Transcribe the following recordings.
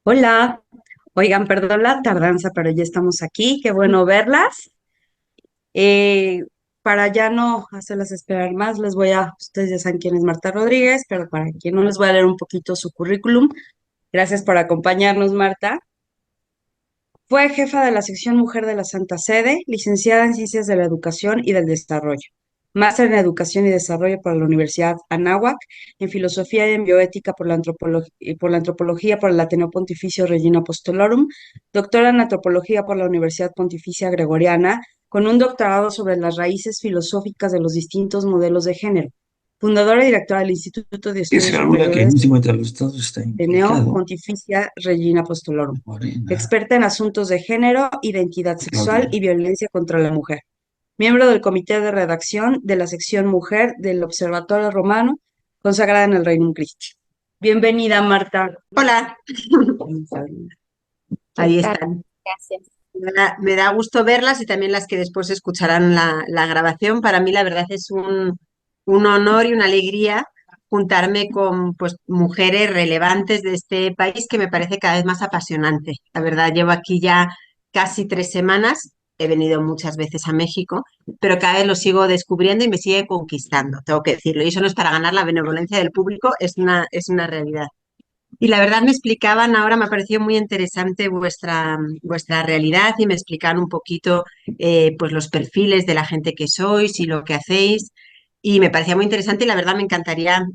Hola, oigan, perdón la tardanza, pero ya estamos aquí, qué bueno verlas. Eh, para ya no hacerlas esperar más, ustedes ya saben quién es Marta Rodríguez, pero para quien no les voy a leer un poquito su currículum. Gracias por acompañarnos, Marta. Fue jefa de la sección Mujer de la Santa Sede, licenciada en Ciencias de la Educación y del Desarrollo, máster en Educación y Desarrollo por la Universidad Anáhuac, en Filosofía y en Bioética por la Antropología por el Ateneo Pontificio Regina Apostolorum, doctora en Antropología por la Universidad Pontificia Gregoriana, con un doctorado sobre las raíces filosóficas de los distintos modelos de género, fundadora y directora del Instituto de Que se Estudios calcula que el Superiores último entre los estados está Ateneo implicado. Pontificia Regina Apostolorum, Morena, experta en asuntos de género, identidad sexual Claudia. y violencia contra la mujer. Miembro del comité de redacción de la sección Mujer del Observatorio Romano, consagrada en el Reino Christi. Bienvenida, Marta. Hola, ¿Qué ahí tal? están. Gracias. Me da gusto verlas y también las que después escucharán la grabación. Para mí, la verdad, es un honor y una alegría juntarme con pues, mujeres relevantes de este país que me parece cada vez más apasionante. La verdad, llevo aquí ya casi 3 semanas. He venido muchas veces a México, pero cada vez lo sigo descubriendo y me sigue conquistando, tengo que decirlo. Y eso no es para ganar la benevolencia del público, es una realidad. Y la verdad me explicaban, ahora me ha parecido muy interesante vuestra realidad y me explicaban un poquito pues los perfiles de la gente que sois y lo que hacéis. Y me parecía muy interesante y la verdad me encantaría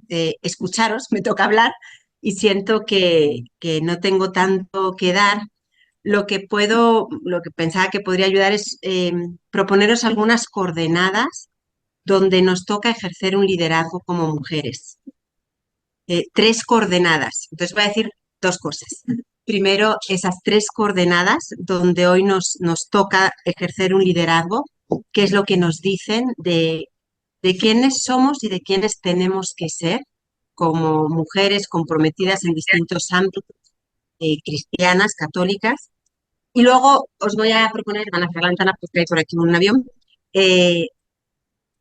escucharos, me toca hablar y siento que no tengo tanto que dar. Lo que pensaba que podría ayudar es proponeros algunas coordenadas donde nos toca ejercer un liderazgo como mujeres. 3 coordenadas. Entonces voy a decir 2 cosas. Primero, esas 3 coordenadas donde hoy nos toca ejercer un liderazgo, qué es lo que nos dicen de quiénes somos y de quiénes tenemos que ser como mujeres comprometidas en distintos ámbitos, cristianas, católicas. Y luego os voy a proponer, van a hacer la ventana porque hay por aquí un avión, eh,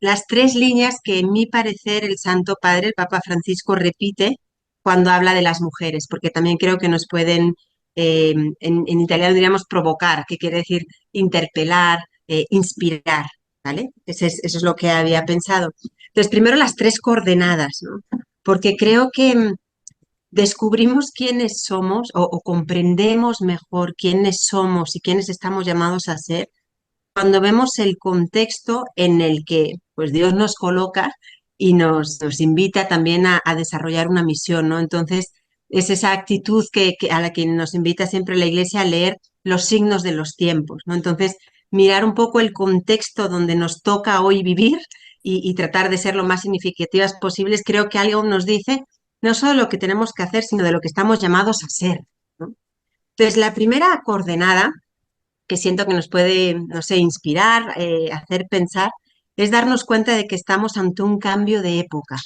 las 3 líneas que en mi parecer el Santo Padre, el Papa Francisco, repite cuando habla de las mujeres, porque también creo que nos pueden, en italiano diríamos provocar, que quiere decir interpelar, inspirar, ¿vale? Eso es lo que había pensado. Entonces, primero las 3 coordenadas, ¿no? Porque creo que descubrimos quiénes somos o comprendemos mejor quiénes somos y quiénes estamos llamados a ser cuando vemos el contexto en el que pues Dios nos coloca y nos invita también a desarrollar una misión, ¿no? Entonces, es esa actitud a la que nos invita siempre la Iglesia a leer los signos de los tiempos, ¿no? Entonces, mirar un poco el contexto donde nos toca hoy vivir y tratar de ser lo más significativas posibles, creo que algo nos dice no solo de lo que tenemos que hacer, sino de lo que estamos llamados a ser, ¿no? Entonces, la primera coordenada que siento que nos puede, no sé, inspirar, hacer pensar, es darnos cuenta de que estamos ante un cambio de época.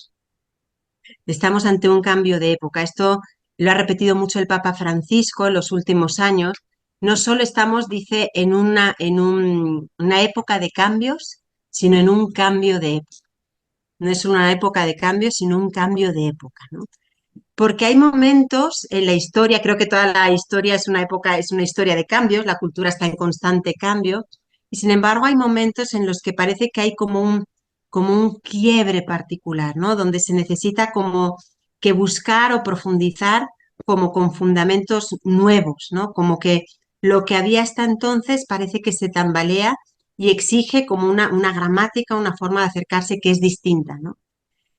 Estamos ante un cambio de época. Esto lo ha repetido mucho el Papa Francisco en los últimos años. No solo estamos, dice, una época de cambios, sino en un cambio de época. No es una época de cambios, sino un cambio de época, ¿no? Porque hay momentos en la historia, creo que toda la historia es una época, es una historia de cambios, la cultura está en constante cambio, y sin embargo hay momentos en los que parece que hay como un quiebre particular, ¿no? Donde se necesita como que buscar o profundizar como con fundamentos nuevos, ¿no? Como que lo que había hasta entonces parece que se tambalea y exige como una gramática, una forma de acercarse que es distinta, ¿no?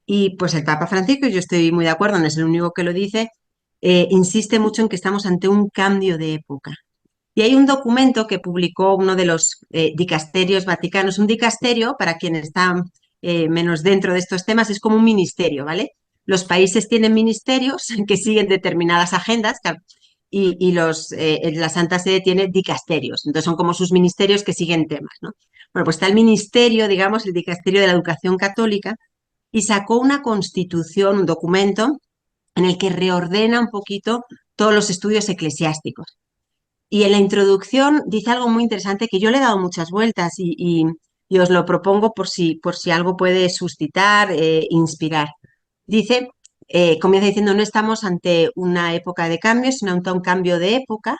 Y pues el Papa Francisco, y yo estoy muy de acuerdo, no es el único que lo dice, insiste mucho en que estamos ante un cambio de época. Y hay un documento que publicó uno de los dicasterios vaticanos. Un dicasterio, para quien está menos dentro de estos temas, es como un ministerio, ¿vale? Los países tienen ministerios que siguen determinadas agendas y la Santa Sede tiene dicasterios. Entonces son como sus ministerios que siguen temas, ¿no? Bueno, pues está el ministerio, digamos, el dicasterio de la educación católica, y sacó una constitución, un documento en el que reordena un poquito todos los estudios eclesiásticos. Y en la introducción dice algo muy interesante que yo le he dado muchas vueltas y os lo propongo por si algo puede suscitar, inspirar. Dice comienza diciendo, no estamos ante una época de cambio, sino ante un cambio de época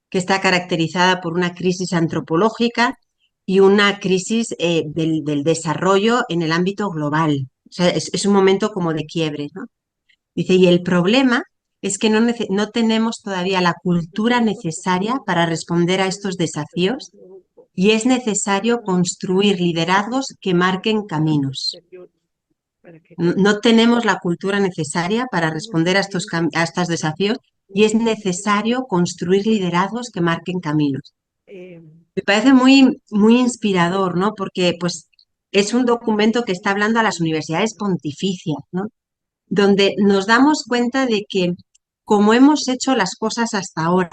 que está caracterizada por una crisis antropológica y una crisis del desarrollo en el ámbito global. O sea, es un momento como de quiebre, ¿no? Dice, y el problema es que no tenemos todavía la cultura necesaria para responder a estos desafíos y es necesario construir liderazgos que marquen caminos. No tenemos la cultura necesaria para responder a estos desafíos y es necesario construir liderazgos que marquen caminos. Me parece muy, muy inspirador, ¿no? Porque pues es un documento que está hablando a las universidades pontificias, ¿no? Donde nos damos cuenta de que como hemos hecho las cosas hasta ahora,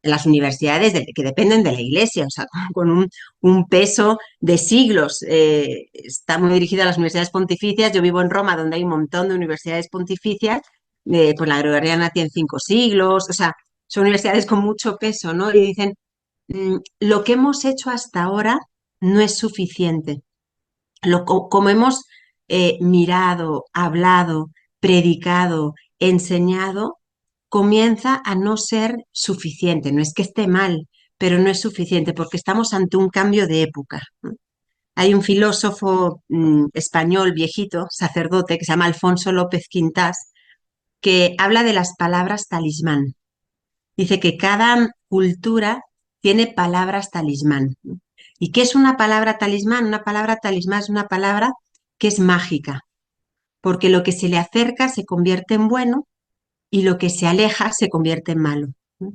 en las universidades que dependen de la Iglesia, o sea, con un peso de siglos, está muy dirigido a las universidades pontificias. Yo vivo en Roma, donde hay un montón de universidades pontificias, pues la Gregoriana tiene 5 siglos, o sea, son universidades con mucho peso, ¿no? Y dicen, lo que hemos hecho hasta ahora no es suficiente. Como hemos mirado, hablado, predicado, enseñado, comienza a no ser suficiente. No es que esté mal, pero no es suficiente porque estamos ante un cambio de época, ¿no? Hay un filósofo español viejito, sacerdote, que se llama Alfonso López Quintás, que habla de las palabras talismán. Dice que cada cultura tiene palabras talismán, ¿no? ¿Y qué es una palabra talismán? Una palabra talismán es una palabra que es mágica, porque lo que se le acerca se convierte en bueno y lo que se aleja se convierte en malo, ¿no?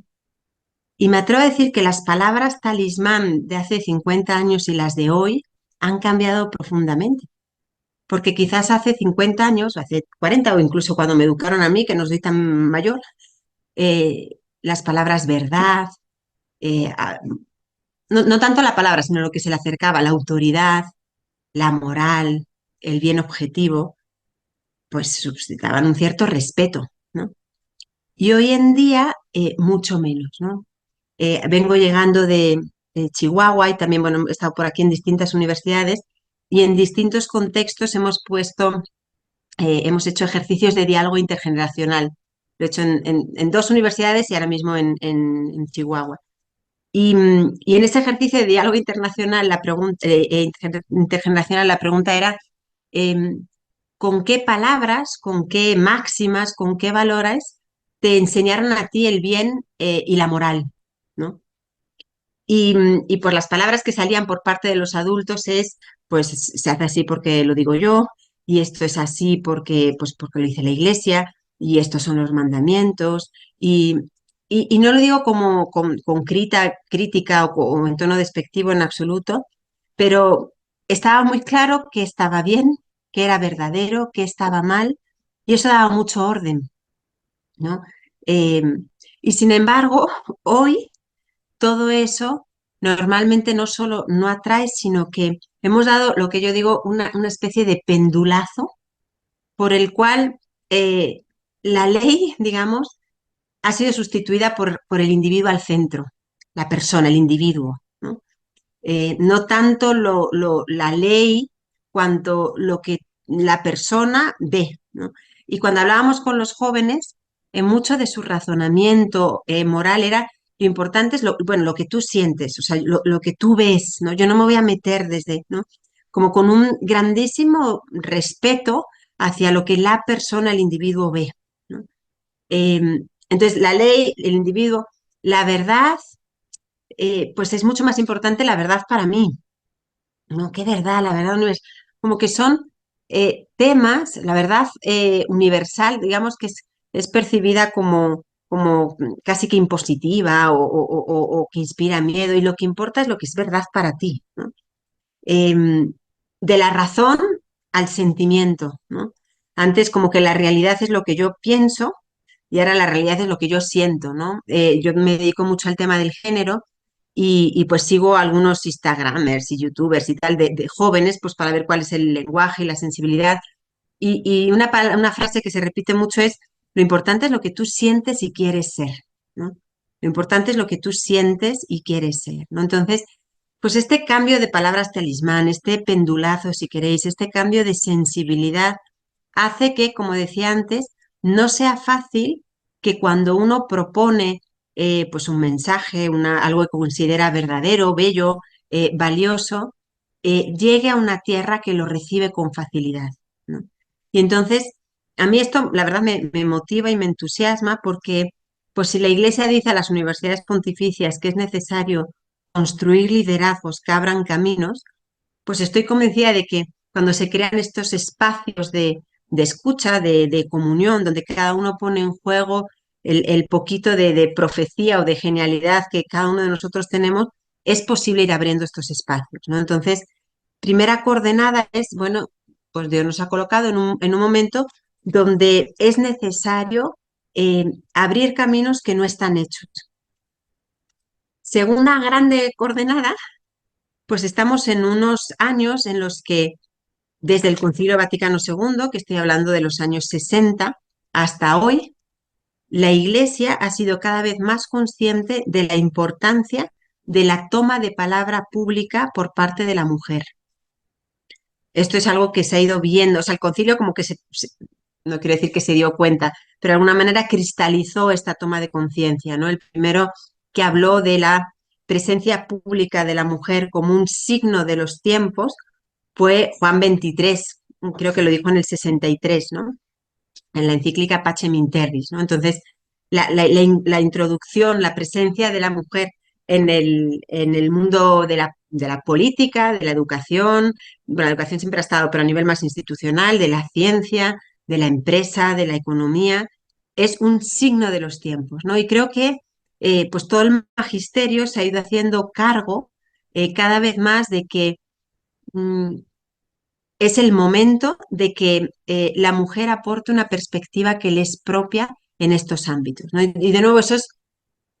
Y me atrevo a decir que las palabras talismán de hace 50 años y las de hoy han cambiado profundamente, porque quizás hace 50 años, o hace 40 o incluso cuando me educaron a mí, que no soy tan mayor, las palabras verdad, eh, a- no tanto la palabra, sino lo que se le acercaba, la autoridad, la moral, el bien objetivo, pues suscitaban un cierto respeto, ¿no? Y hoy en día, mucho menos, ¿no? Vengo llegando de Chihuahua y también, bueno, he estado por aquí en distintas universidades y en distintos contextos hemos hecho ejercicios de diálogo intergeneracional. Lo he hecho en 2 universidades y ahora mismo en Chihuahua. Y en ese ejercicio de diálogo internacional, intergeneracional, la pregunta era, em, ¿con qué palabras, con qué máximas, con qué valores te enseñaron a ti el bien y la moral, ¿no? Y por las palabras que salían por parte de los adultos pues se hace así porque lo digo yo, y esto es así porque lo dice la Iglesia, y estos son los mandamientos, y no lo digo como con crítica o en tono despectivo en absoluto, pero estaba muy claro que estaba bien, que era verdadero, que estaba mal, y eso daba mucho orden, ¿no? Eh, y sin embargo, hoy todo eso normalmente no solo no atrae, sino que hemos dado lo que yo digo una especie de pendulazo por el cual eh, la ley, digamos, ha sido sustituida por el individuo al centro, la persona, el individuo, ¿no? No tanto la ley cuanto lo que la persona ve, ¿no? Y cuando hablábamos con los jóvenes, mucho de su razonamiento moral era lo importante es bueno, lo que tú sientes, o sea, lo que tú ves, ¿no? Yo no me voy a meter desde, ¿no? Como con un grandísimo respeto hacia lo que la persona, el individuo ve, ¿no? Entonces, la ley, el individuo, la verdad, pues es mucho más importante la verdad para mí, ¿no? ¿Qué verdad? La verdad no es como que son temas, la verdad universal, digamos que es percibida como casi que impositiva o que inspira miedo, y lo que importa es lo que es verdad para ti, ¿no? De la razón al sentimiento, ¿no? Antes como que la realidad es lo que yo pienso y ahora la realidad es lo que yo siento, ¿no? Yo me dedico mucho al tema del género y pues sigo a algunos Instagramers y YouTubers y tal de jóvenes pues para ver cuál es el lenguaje y la sensibilidad. Y una frase que se repite mucho es, lo importante es lo que tú sientes y quieres ser, ¿no? Lo importante es lo que tú sientes y quieres ser, ¿no? Entonces, pues este cambio de palabras talismán, este pendulazo, si queréis, este cambio de sensibilidad, hace que, como decía antes, no sea fácil que cuando uno propone pues un mensaje, algo que considera verdadero, bello, valioso, llegue a una tierra que lo recibe con facilidad, ¿no? Y entonces, a mí esto, la verdad, me motiva y me entusiasma porque, pues si la Iglesia dice a las universidades pontificias que es necesario construir liderazgos que abran caminos, pues estoy convencida de que cuando se crean estos espacios de escucha, de comunión, donde cada uno pone en juego el poquito de profecía o de genialidad que cada uno de nosotros tenemos, es posible ir abriendo estos espacios, ¿no? Entonces, primera coordenada es, bueno, pues Dios nos ha colocado en un momento donde es necesario abrir caminos que no están hechos. Segunda grande coordenada, pues estamos en unos años en los que desde el Concilio Vaticano II, que estoy hablando de los años 60, hasta hoy, la Iglesia ha sido cada vez más consciente de la importancia de la toma de palabra pública por parte de la mujer. Esto es algo que se ha ido viendo, o sea, el concilio como que no quiero decir que se dio cuenta, pero de alguna manera cristalizó esta toma de conciencia, ¿no? El primero que habló de la presencia pública de la mujer como un signo de los tiempos fue Juan XXIII, creo que lo dijo en el 63, ¿no? En la encíclica Pacem in Terris, ¿no? Entonces, la introducción, la presencia de la mujer en el mundo de la política, de la educación, bueno, la educación siempre ha estado, pero a nivel más institucional, de la ciencia, de la empresa, de la economía, es un signo de los tiempos, ¿no? Y creo que pues todo el magisterio se ha ido haciendo cargo cada vez más de que mm, es el momento de que la mujer aporte una perspectiva que le es propia en estos ámbitos, ¿no? Y de nuevo, eso es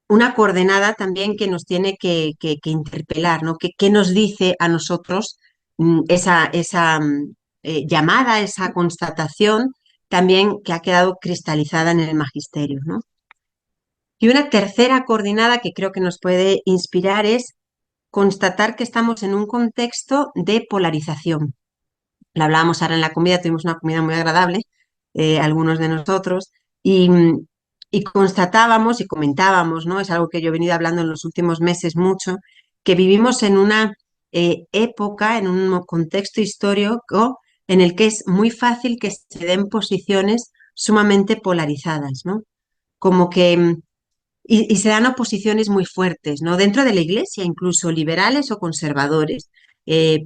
una coordenada también que nos tiene que interpelar, ¿no? ¿Qué nos dice a nosotros esa llamada, esa constatación también que ha quedado cristalizada en el magisterio, ¿no? Y una tercera coordenada que creo que nos puede inspirar es constatar que estamos en un contexto de polarización. Lo hablábamos ahora en la comida, tuvimos una comida muy agradable, algunos de nosotros, y, y constatábamos y comentábamos, ¿no? Es algo que yo he venido hablando en los últimos meses mucho, que vivimos en una época, en un contexto histórico en el que es muy fácil que se den posiciones sumamente polarizadas, ¿no? Como que y se dan oposiciones muy fuertes, ¿no? Dentro de la Iglesia, incluso liberales o conservadores,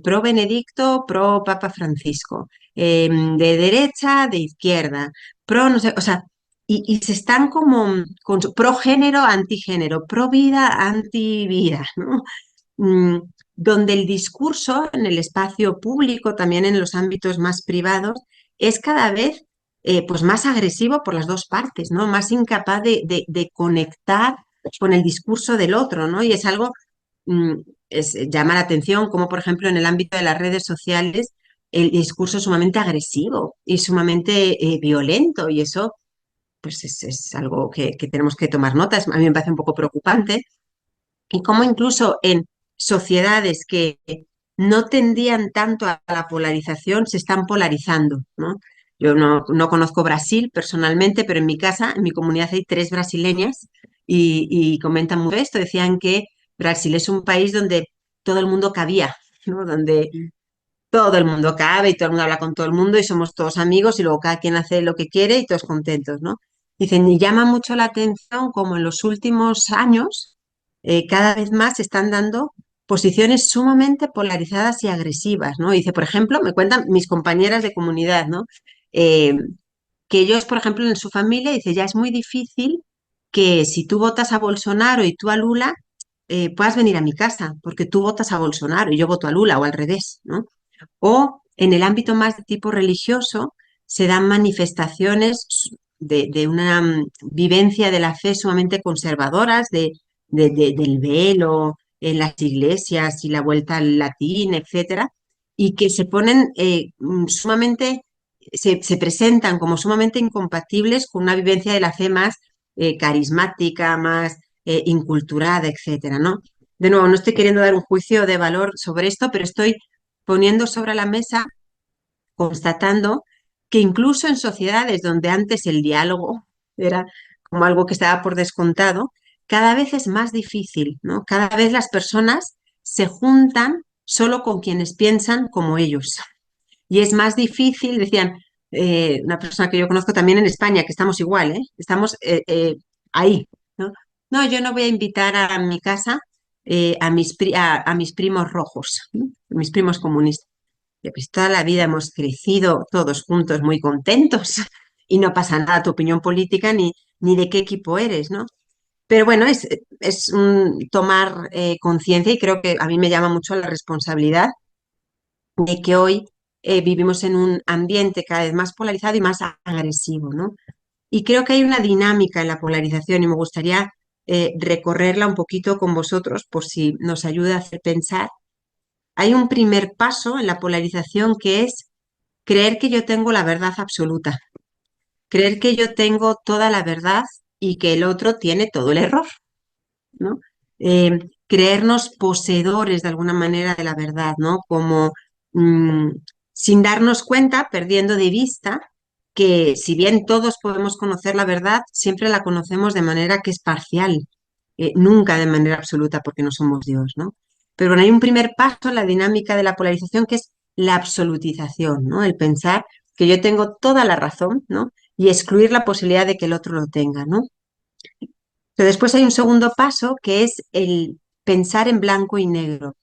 pro Benedicto, pro Papa Francisco, de derecha, de izquierda, pro, no sé, o sea, y se están como con pro género, antigénero, pro vida, antivida, ¿no? Mm, donde el discurso en el espacio público, también en los ámbitos más privados, es cada vez pues más agresivo por las dos partes, ¿no? Más incapaz de conectar con el discurso del otro, ¿no? Y es algo, mm, llama la atención, como por ejemplo en el ámbito de las redes sociales, el discurso es sumamente agresivo y sumamente violento, y eso pues es algo que tenemos que tomar notas. A mí me parece un poco preocupante y cómo incluso en sociedades que no tendían tanto a la polarización se están polarizando, ¿no? Yo no conozco Brasil personalmente, pero en mi casa, en mi comunidad hay tres brasileñas y comentan mucho esto. Decían que Brasil es un país donde todo el mundo cabía, ¿no? Donde todo el mundo cabe y todo el mundo habla con todo el mundo y somos todos amigos y luego cada quien hace lo que quiere y todos contentos, ¿no? Dicen, y llama mucho la atención como en los últimos años cada vez más se están dando posiciones sumamente polarizadas y agresivas, ¿no? Dice, por ejemplo, me cuentan mis compañeras de comunidad, ¿no? Eh, que ellos, por ejemplo, en su familia, dice, ya es muy difícil que si tú votas a Bolsonaro y tú a Lula, puedas venir a mi casa, porque tú votas a Bolsonaro y yo voto a Lula o al revés, ¿no? O en el ámbito más de tipo religioso se dan manifestaciones de una vivencia de la fe sumamente conservadoras, del velo en las iglesias y la vuelta al latín, etcétera, y que se ponen sumamente, se presentan como sumamente incompatibles con una vivencia de la fe más carismática, más inculturada, etcétera, ¿no? De nuevo, no estoy queriendo dar un juicio de valor sobre esto, pero estoy poniendo sobre la mesa, constatando que incluso en sociedades donde antes el diálogo era como algo que estaba por descontado, cada vez es más difícil, ¿no? Cada vez las personas se juntan solo con quienes piensan como ellos. Y es más difícil, decían, una persona que yo conozco también en España, que estamos igual, ¿eh? Estamos ahí, ¿no? No, yo no voy a invitar a mi casa a mis primos rojos, ¿no? Mis primos comunistas. Y pues toda la vida hemos crecido todos juntos muy contentos y no pasa nada tu opinión política ni de qué equipo eres, ¿no? Pero bueno, es un tomar conciencia y creo que a mí me llama mucho la responsabilidad de que hoy vivimos en un ambiente cada vez más polarizado y más agresivo, ¿no? Y creo que hay una dinámica en la polarización y me gustaría recorrerla un poquito con vosotros por si nos ayuda a hacer pensar. Hay un primer paso en la polarización que es creer que yo tengo la verdad absoluta, creer que yo tengo toda la verdad y que el otro tiene todo el error, ¿no? Creernos poseedores de alguna manera de la verdad, ¿no? Como mm, sin darnos cuenta, perdiendo de vista que si bien todos podemos conocer la verdad, siempre la conocemos de manera que es parcial, nunca de manera absoluta porque no somos Dios, ¿no? Pero bueno, hay un primer paso en la dinámica de la polarización que es la absolutización, ¿no? El pensar que yo tengo toda la razón, ¿no? Y excluir la posibilidad de que el otro lo tenga, ¿no? Pero después hay un segundo paso que es el pensar en blanco y negro.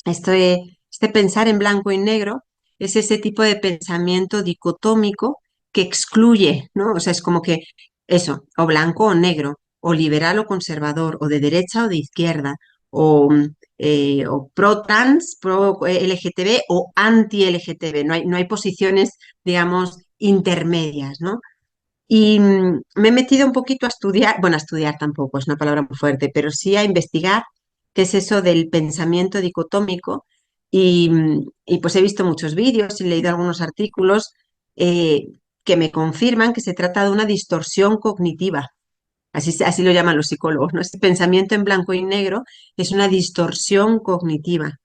Este pensar en blanco y negro es ese tipo de pensamiento dicotómico que excluye, ¿no? O sea, es como que eso, o blanco o negro, o liberal o conservador, o de derecha o de izquierda, o pro trans, pro LGTB o anti LGTB. No hay posiciones, digamos, intermedias, ¿no? Y me he metido un poquito a estudiar, bueno, a estudiar tampoco, es una palabra muy fuerte, pero sí a investigar qué es eso del pensamiento dicotómico. Y pues he visto muchos vídeos y leído algunos artículos eh, que me confirman que se trata de una distorsión cognitiva. Así lo llaman los psicólogos, ¿no? Este pensamiento en blanco y negro es una distorsión cognitiva,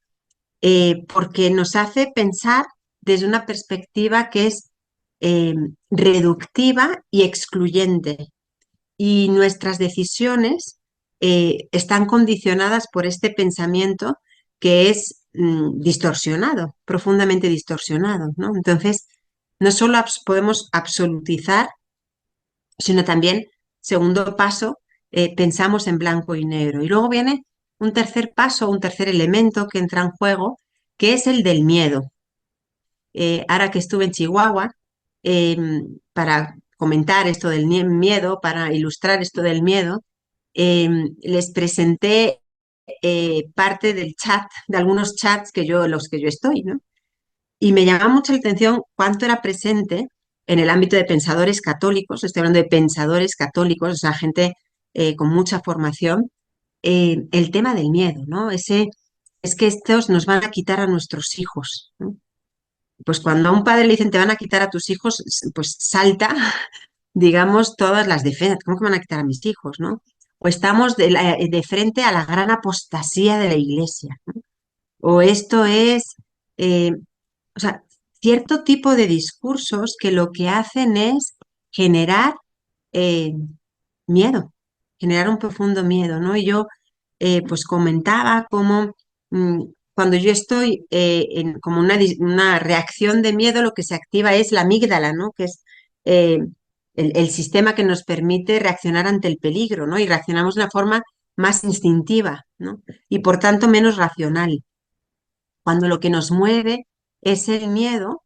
porque nos hace pensar desde una perspectiva que es eh, reductiva y excluyente. Y nuestras decisiones están condicionadas por este pensamiento que es distorsionado, profundamente distorsionado, ¿no? Entonces, no solo podemos absolutizar, sino también, segundo paso, pensamos en blanco y negro. Y luego viene un tercer paso, un tercer elemento que entra en juego, que es el del miedo. Ahora que estuve en Chihuahua, eh, para comentar esto del miedo, para ilustrar esto del miedo, les presenté parte del chat, de algunos chats los que yo estoy, ¿no? Y me llamaba mucho la atención cuánto era presente en el ámbito de pensadores católicos, estoy hablando de pensadores católicos, o sea, gente con mucha formación, el tema del miedo, ¿no? Es que estos nos van a quitar a nuestros hijos, ¿no? Pues cuando a un padre le dicen te van a quitar a tus hijos, pues salta, digamos, todas las defensas. ¿Cómo que me van a quitar a mis hijos, no? O estamos de frente a la gran apostasía de la iglesia, ¿no? O esto es, eh, o sea, cierto tipo de discursos que lo que hacen es generar eh, miedo, generar un profundo miedo, ¿no? Y yo pues comentaba cómo cuando yo estoy en como una reacción de miedo, lo que se activa es la amígdala, ¿no? Que es eh, el sistema que nos permite reaccionar ante el peligro, ¿no? Y reaccionamos de una forma más instintiva, ¿no? Y por tanto menos racional. Cuando lo que nos mueve es el miedo,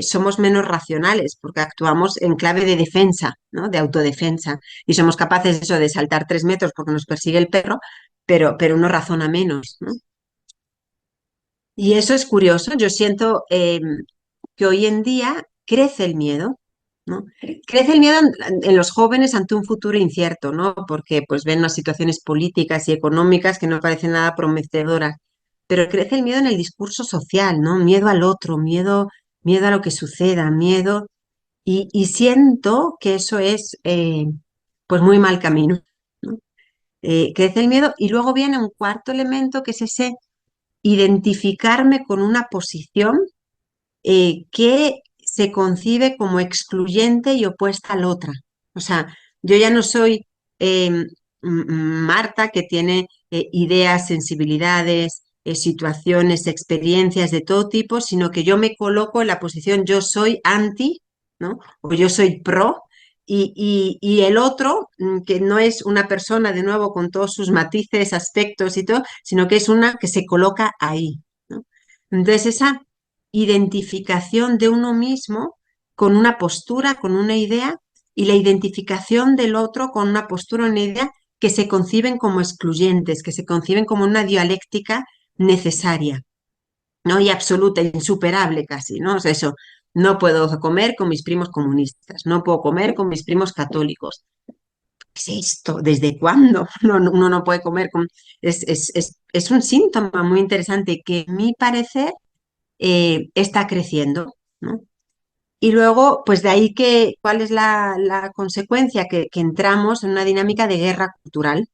somos menos racionales porque actuamos en clave de defensa, ¿no? De autodefensa. Y somos capaces eso, de saltar 3 metros porque nos persigue el perro, pero uno razona menos, ¿no? Y eso es curioso. Yo siento que hoy en día crece el miedo, ¿no? Crece el miedo en los jóvenes ante un futuro incierto, ¿no? Porque pues ven unas situaciones políticas y económicas que no parecen nada prometedoras. Pero crece el miedo en el discurso social, ¿no? Miedo al otro, miedo a lo que suceda, miedo. Y siento que eso es pues muy mal camino, ¿no? Crece el miedo y luego viene un cuarto elemento que es ese identificarme con una posición que se concibe como excluyente y opuesta a la otra. O sea, yo ya no soy Marta, que tiene ideas, sensibilidades, situaciones, experiencias de todo tipo, sino que yo me coloco en la posición yo soy anti, ¿no? O yo soy pro, y el otro, que no es una persona de nuevo con todos sus matices, aspectos y todo, sino que es una que se coloca ahí, ¿no? Entonces, esa identificación de uno mismo con una postura, con una idea, y la identificación del otro con una postura, una idea que se conciben como excluyentes, que se conciben como una dialéctica necesaria, ¿no? Y absoluta, insuperable casi, ¿no? O sea, eso, no puedo comer con mis primos comunistas, no puedo comer con mis primos católicos. ¿Qué es esto? ¿Desde cuándo? Uno no puede comer con... Es un síntoma muy interesante que, a mi parecer, está creciendo, ¿no? Y luego, pues de ahí que, ¿cuál es la consecuencia? Que entramos en una dinámica de guerra cultural,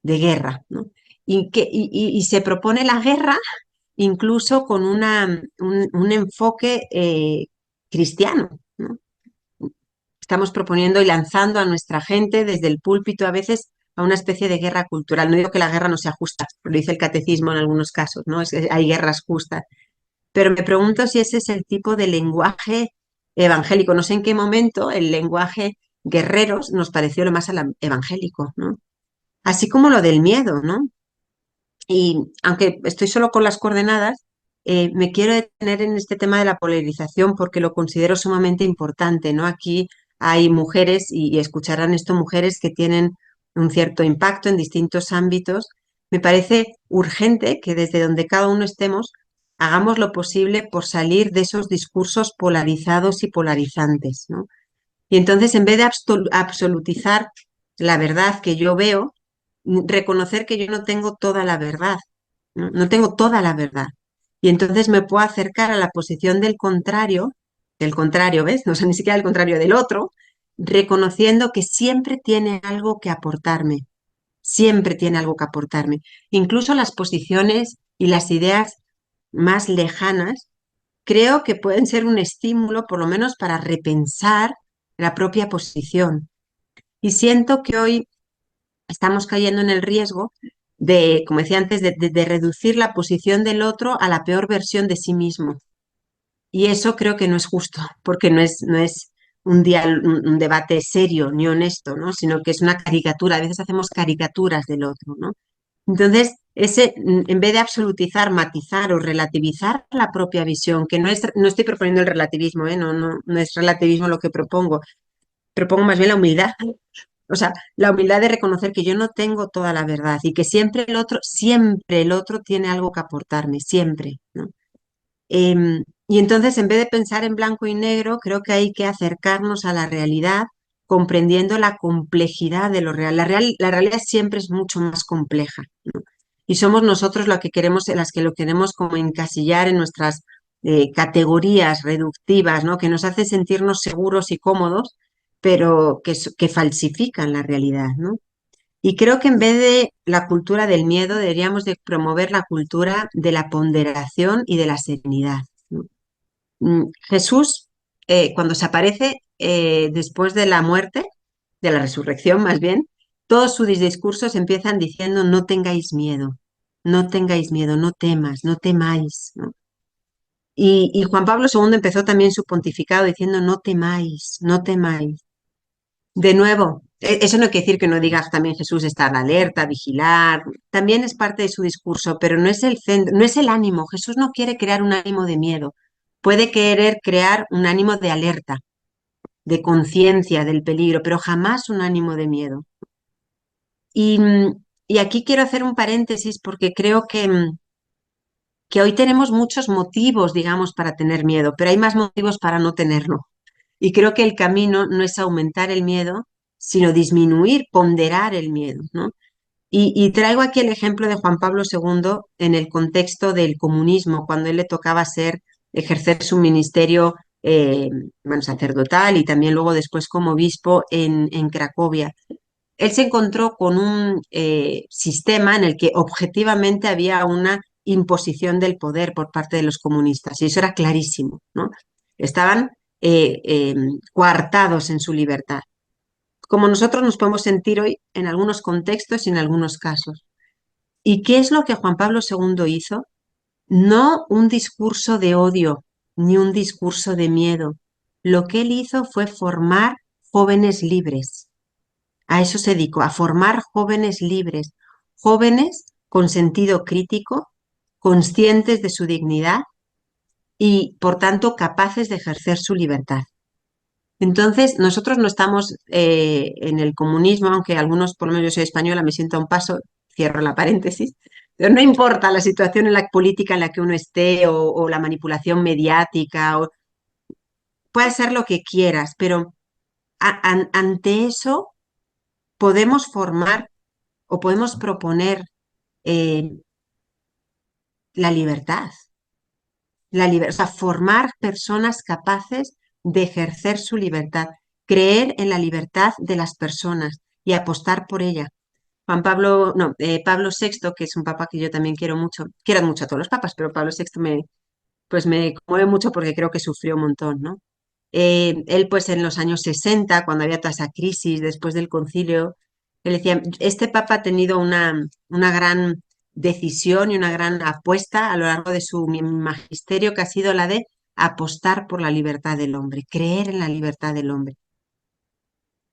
de guerra, ¿no? Y se propone la guerra incluso con un enfoque cristiano, ¿no? Estamos proponiendo y lanzando a nuestra gente desde el púlpito a veces a una especie de guerra cultural. No digo que la guerra no sea justa, lo dice el catecismo en algunos casos, ¿no? Es que hay guerras justas, pero me pregunto si ese es el tipo de lenguaje evangélico. No sé en qué momento el lenguaje guerreros nos pareció lo más evangélico, ¿no? Así como lo del miedo, ¿no? Y aunque estoy solo con las coordenadas, me quiero detener en este tema de la polarización porque lo considero sumamente importante, ¿no? Aquí hay mujeres, y escucharán esto, mujeres que tienen un cierto impacto en distintos ámbitos. Me parece urgente que desde donde cada uno estemos hagamos lo posible por salir de esos discursos polarizados y polarizantes, ¿no? Y entonces, en vez de absolutizar la verdad que yo veo, reconocer que yo no tengo toda la verdad, ¿no? No tengo toda la verdad. Y entonces me puedo acercar a la posición del contrario, ¿ves? No sé, ni siquiera del contrario del otro, reconociendo que siempre tiene algo que aportarme, siempre tiene algo que aportarme. Incluso las posiciones y las ideas más lejanas creo que pueden ser un estímulo, por lo menos para repensar la propia posición. Y siento que hoy estamos cayendo en el riesgo de, como decía antes, de reducir la posición del otro a la peor versión de sí mismo. Y eso creo que no es justo, porque no es un debate serio ni honesto, ¿no? Sino que es una caricatura. A veces hacemos caricaturas del otro, ¿no? Entonces, en vez de absolutizar, matizar o relativizar la propia visión, que no estoy proponiendo el relativismo, ¿eh? No es relativismo lo que propongo más bien la humildad. O sea, la humildad de reconocer que yo no tengo toda la verdad y que siempre el otro tiene algo que aportarme, siempre, ¿no? Y entonces, en vez de pensar en blanco y negro, creo que hay que acercarnos a la realidad, comprendiendo la complejidad de lo real. La realidad siempre es mucho más compleja, ¿no? Y somos nosotros lo que queremos, las que lo queremos como encasillar en nuestras categorías reductivas, ¿no? Que nos hace sentirnos seguros y cómodos, pero que falsifican la realidad, ¿no? Y creo que en vez de la cultura del miedo, deberíamos de promover la cultura de la ponderación y de la serenidad, ¿no? Jesús, cuando se aparece después de la muerte, de la resurrección más bien, todos sus discursos empiezan diciendo no tengáis miedo, no tengáis miedo, no temas, no temáis, ¿no? Y Juan Pablo II empezó también su pontificado diciendo no temáis, no temáis. De nuevo, eso no quiere decir que no digas también Jesús estar alerta, vigilar, también es parte de su discurso, pero no es el centro, no es el ánimo. Jesús no quiere crear un ánimo de miedo, puede querer crear un ánimo de alerta, de conciencia del peligro, pero jamás un ánimo de miedo. Y, y aquí quiero hacer un paréntesis porque creo que hoy tenemos muchos motivos, digamos, para tener miedo, pero hay más motivos para no tenerlo. Y creo que el camino no es aumentar el miedo, sino disminuir, ponderar el miedo, ¿no? Y traigo aquí el ejemplo de Juan Pablo II en el contexto del comunismo, cuando él le tocaba ejercer su ministerio bueno, sacerdotal y también luego después como obispo en Cracovia. Él se encontró con un sistema en el que objetivamente había una imposición del poder por parte de los comunistas, y eso era clarísimo, ¿no? estaban coartados en su libertad, como nosotros nos podemos sentir hoy en algunos contextos y en algunos casos. ¿Y qué es lo que Juan Pablo II hizo? No un discurso de odio ni un discurso de miedo. Lo que él hizo fue formar jóvenes libres. A eso se dedicó, a formar jóvenes libres, jóvenes con sentido crítico, conscientes de su dignidad y, por tanto, capaces de ejercer su libertad. Entonces, nosotros no estamos en el comunismo, aunque algunos, por lo menos yo soy española, me siento a un paso, cierro la paréntesis, pero no importa la situación en la política en la que uno esté o la manipulación mediática, o, puede ser lo que quieras, pero ante eso podemos formar o podemos proponer eh, la libertad, o sea, formar personas capaces de ejercer su libertad, creer en la libertad de las personas y apostar por ella. Juan Pablo, no, Pablo VI, que es un papa que yo también quiero mucho a todos los papas, pero Pablo VI pues me conmueve mucho porque creo que sufrió un montón, ¿no? Él pues en los años 60, cuando había toda esa crisis después del concilio, él decía, este papa ha tenido una gran decisión y una gran apuesta a lo largo de su magisterio, que ha sido la de apostar por la libertad del hombre, creer en la libertad del hombre.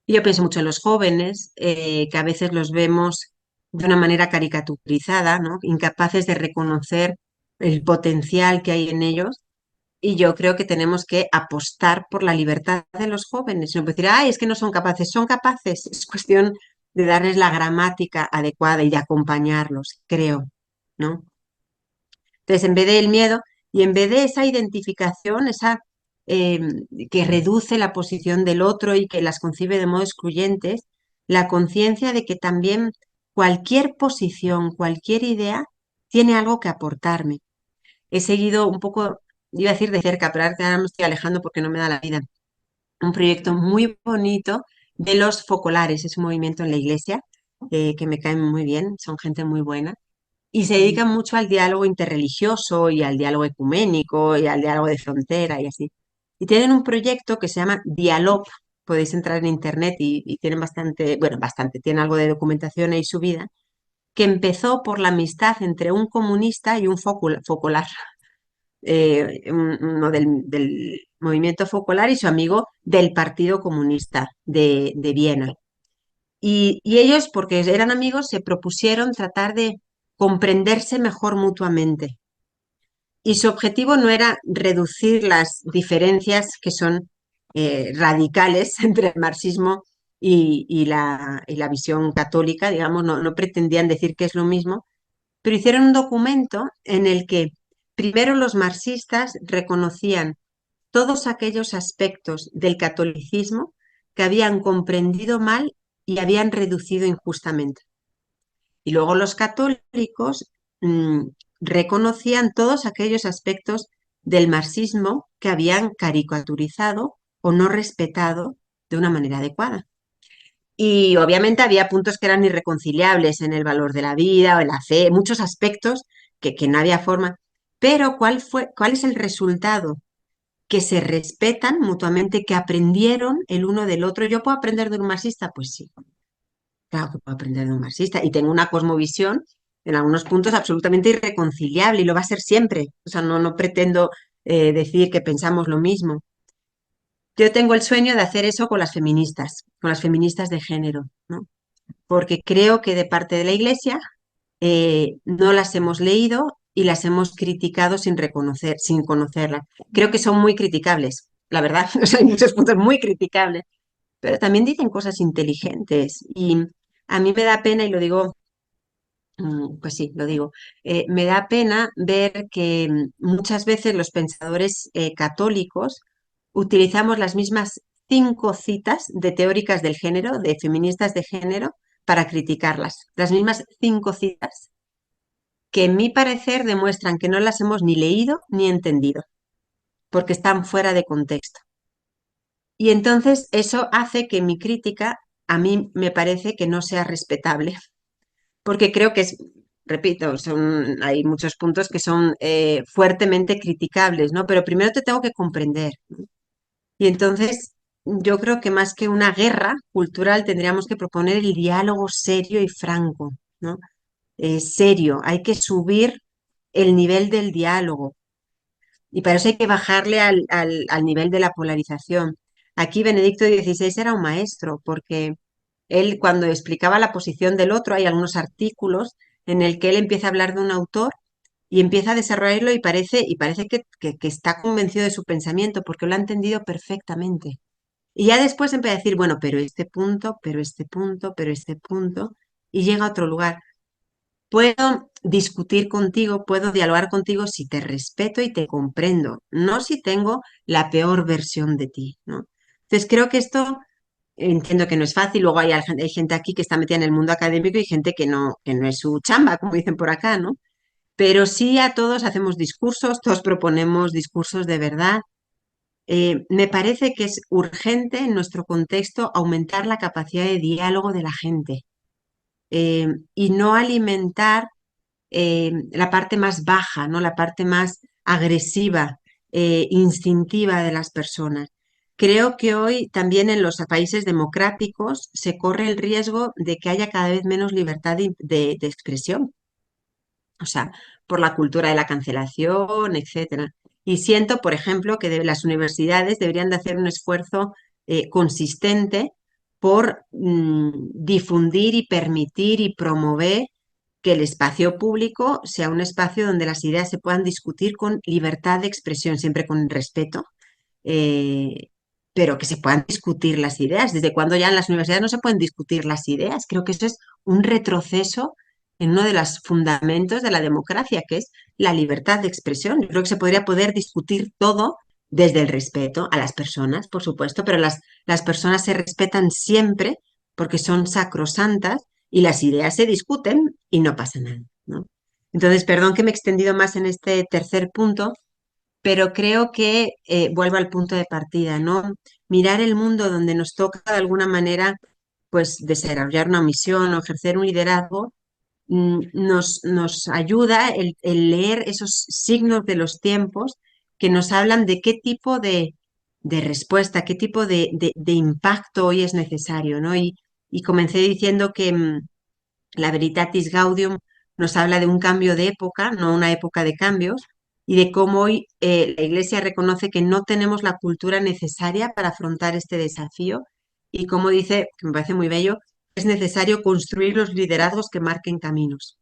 Y yo pienso mucho en los jóvenes, que a veces los vemos de una manera caricaturizada, ¿no? Incapaces de reconocer el potencial que hay en ellos. Y yo creo que tenemos que apostar por la libertad de los jóvenes. No puede decir, ay, es que no son capaces. Es cuestión de darles la gramática adecuada y de acompañarlos, creo, ¿no? Entonces, en vez del miedo y en vez de esa identificación, esa eh, que reduce la posición del otro y que las concibe de modo excluyentes, la conciencia de que también cualquier posición, cualquier idea, tiene algo que aportarme. He seguido un poco, iba a decir de cerca, pero ahora me estoy alejando porque no me da la vida, un proyecto muy bonito de los focolares. Es un movimiento en la iglesia que me caen muy bien, son gente muy buena y se dedican mucho al diálogo interreligioso y al diálogo ecuménico y al diálogo de frontera y así. Y tienen un proyecto que se llama Dialog. Podéis entrar en internet y tienen bastante, bueno, bastante, tienen algo de documentación ahí subida, que empezó por la amistad entre un comunista y un focolar, uno del movimiento focolar y su amigo del Partido Comunista de Viena. Y ellos, porque eran amigos, se propusieron tratar de comprenderse mejor mutuamente. Y su objetivo no era reducir las diferencias que son radicales entre el marxismo y la visión católica, digamos, no pretendían decir que es lo mismo, pero hicieron un documento en el que primero los marxistas reconocían todos aquellos aspectos del catolicismo que habían comprendido mal y habían reducido injustamente. Y luego los católicos reconocían todos aquellos aspectos del marxismo que habían caricaturizado o no respetado de una manera adecuada. Y obviamente había puntos que eran irreconciliables en el valor de la vida o en la fe, muchos aspectos que no había forma. Pero ¿cuál es el resultado? Que se respetan mutuamente, que aprendieron el uno del otro. ¿Yo puedo aprender de un marxista? Pues sí, claro que puedo aprender de un marxista. Y tengo una cosmovisión en algunos puntos absolutamente irreconciliable y lo va a ser siempre. O sea, no pretendo decir que pensamos lo mismo. Yo tengo el sueño de hacer eso con las feministas de género, ¿no? Porque creo que de parte de la Iglesia no las hemos leído y las hemos criticado sin reconocer, sin conocerlas. Creo que son muy criticables, la verdad. O sea, hay muchos puntos muy criticables, pero también dicen cosas inteligentes y a mí me da pena, y lo digo, pues sí, lo digo, me da pena ver que muchas veces los pensadores católicos utilizamos las mismas 5 citas de teóricas del género, de feministas de género, para criticarlas. Las mismas 5 citas que en mi parecer demuestran que no las hemos ni leído ni entendido, porque están fuera de contexto. Y entonces eso hace que mi crítica a mí me parece que no sea respetable, porque creo que es repito, hay muchos puntos que son fuertemente criticables, ¿no? Pero primero te tengo que comprender, ¿no? Y entonces yo creo que más que una guerra cultural tendríamos que proponer el diálogo serio y franco, ¿no? Serio, hay que subir el nivel del diálogo y para eso hay que bajarle al nivel de la polarización. Aquí Benedicto XVI era un maestro porque él cuando explicaba la posición del otro, hay algunos artículos en el que él empieza a hablar de un autor y empieza a desarrollarlo y parece que está convencido de su pensamiento porque lo ha entendido perfectamente. Y ya después empieza a decir, bueno, pero este punto, pero este punto, pero este punto, y llega a otro lugar. Puedo discutir contigo, puedo dialogar contigo si te respeto y te comprendo, no si tengo la peor versión de ti, ¿no? Entonces creo que esto entiendo que no es fácil. Luego hay gente aquí que está metida en el mundo académico y gente que no es su chamba, como dicen por acá, ¿no? Pero sí a todos hacemos discursos, todos proponemos discursos de verdad. Me parece que es urgente en nuestro contexto aumentar la capacidad de diálogo de la gente y no alimentar la parte más baja, ¿no? La parte más agresiva, instintiva de las personas. Creo que hoy también en los países democráticos se corre el riesgo de que haya cada vez menos libertad de expresión, o sea, por la cultura de la cancelación, etcétera. Y siento, por ejemplo, que las universidades deberían de hacer un esfuerzo consistente por difundir y permitir y promover que el espacio público sea un espacio donde las ideas se puedan discutir con libertad de expresión, siempre con respeto, eh, pero que se puedan discutir las ideas. ¿Desde cuando ya en las universidades no se pueden discutir las ideas? Creo que eso es un retroceso en uno de los fundamentos de la democracia, que es la libertad de expresión. Yo creo que se podría poder discutir todo desde el respeto a las personas, por supuesto, pero las personas se respetan siempre porque son sacrosantas y las ideas se discuten y no pasa nada, ¿no? Entonces, perdón que me he extendido más en este tercer punto, pero creo que vuelvo al punto de partida, ¿no? Mirar el mundo donde nos toca de alguna manera, pues, desarrollar una misión o ejercer un liderazgo, nos ayuda el leer esos signos de los tiempos que nos hablan de qué tipo de respuesta, qué tipo de impacto hoy es necesario, ¿no? Y comencé diciendo que la Veritatis Gaudium nos habla de un cambio de época, no una época de cambios, y de cómo hoy la Iglesia reconoce que no tenemos la cultura necesaria para afrontar este desafío y como dice, que me parece muy bello, es necesario construir los liderazgos que marquen caminos,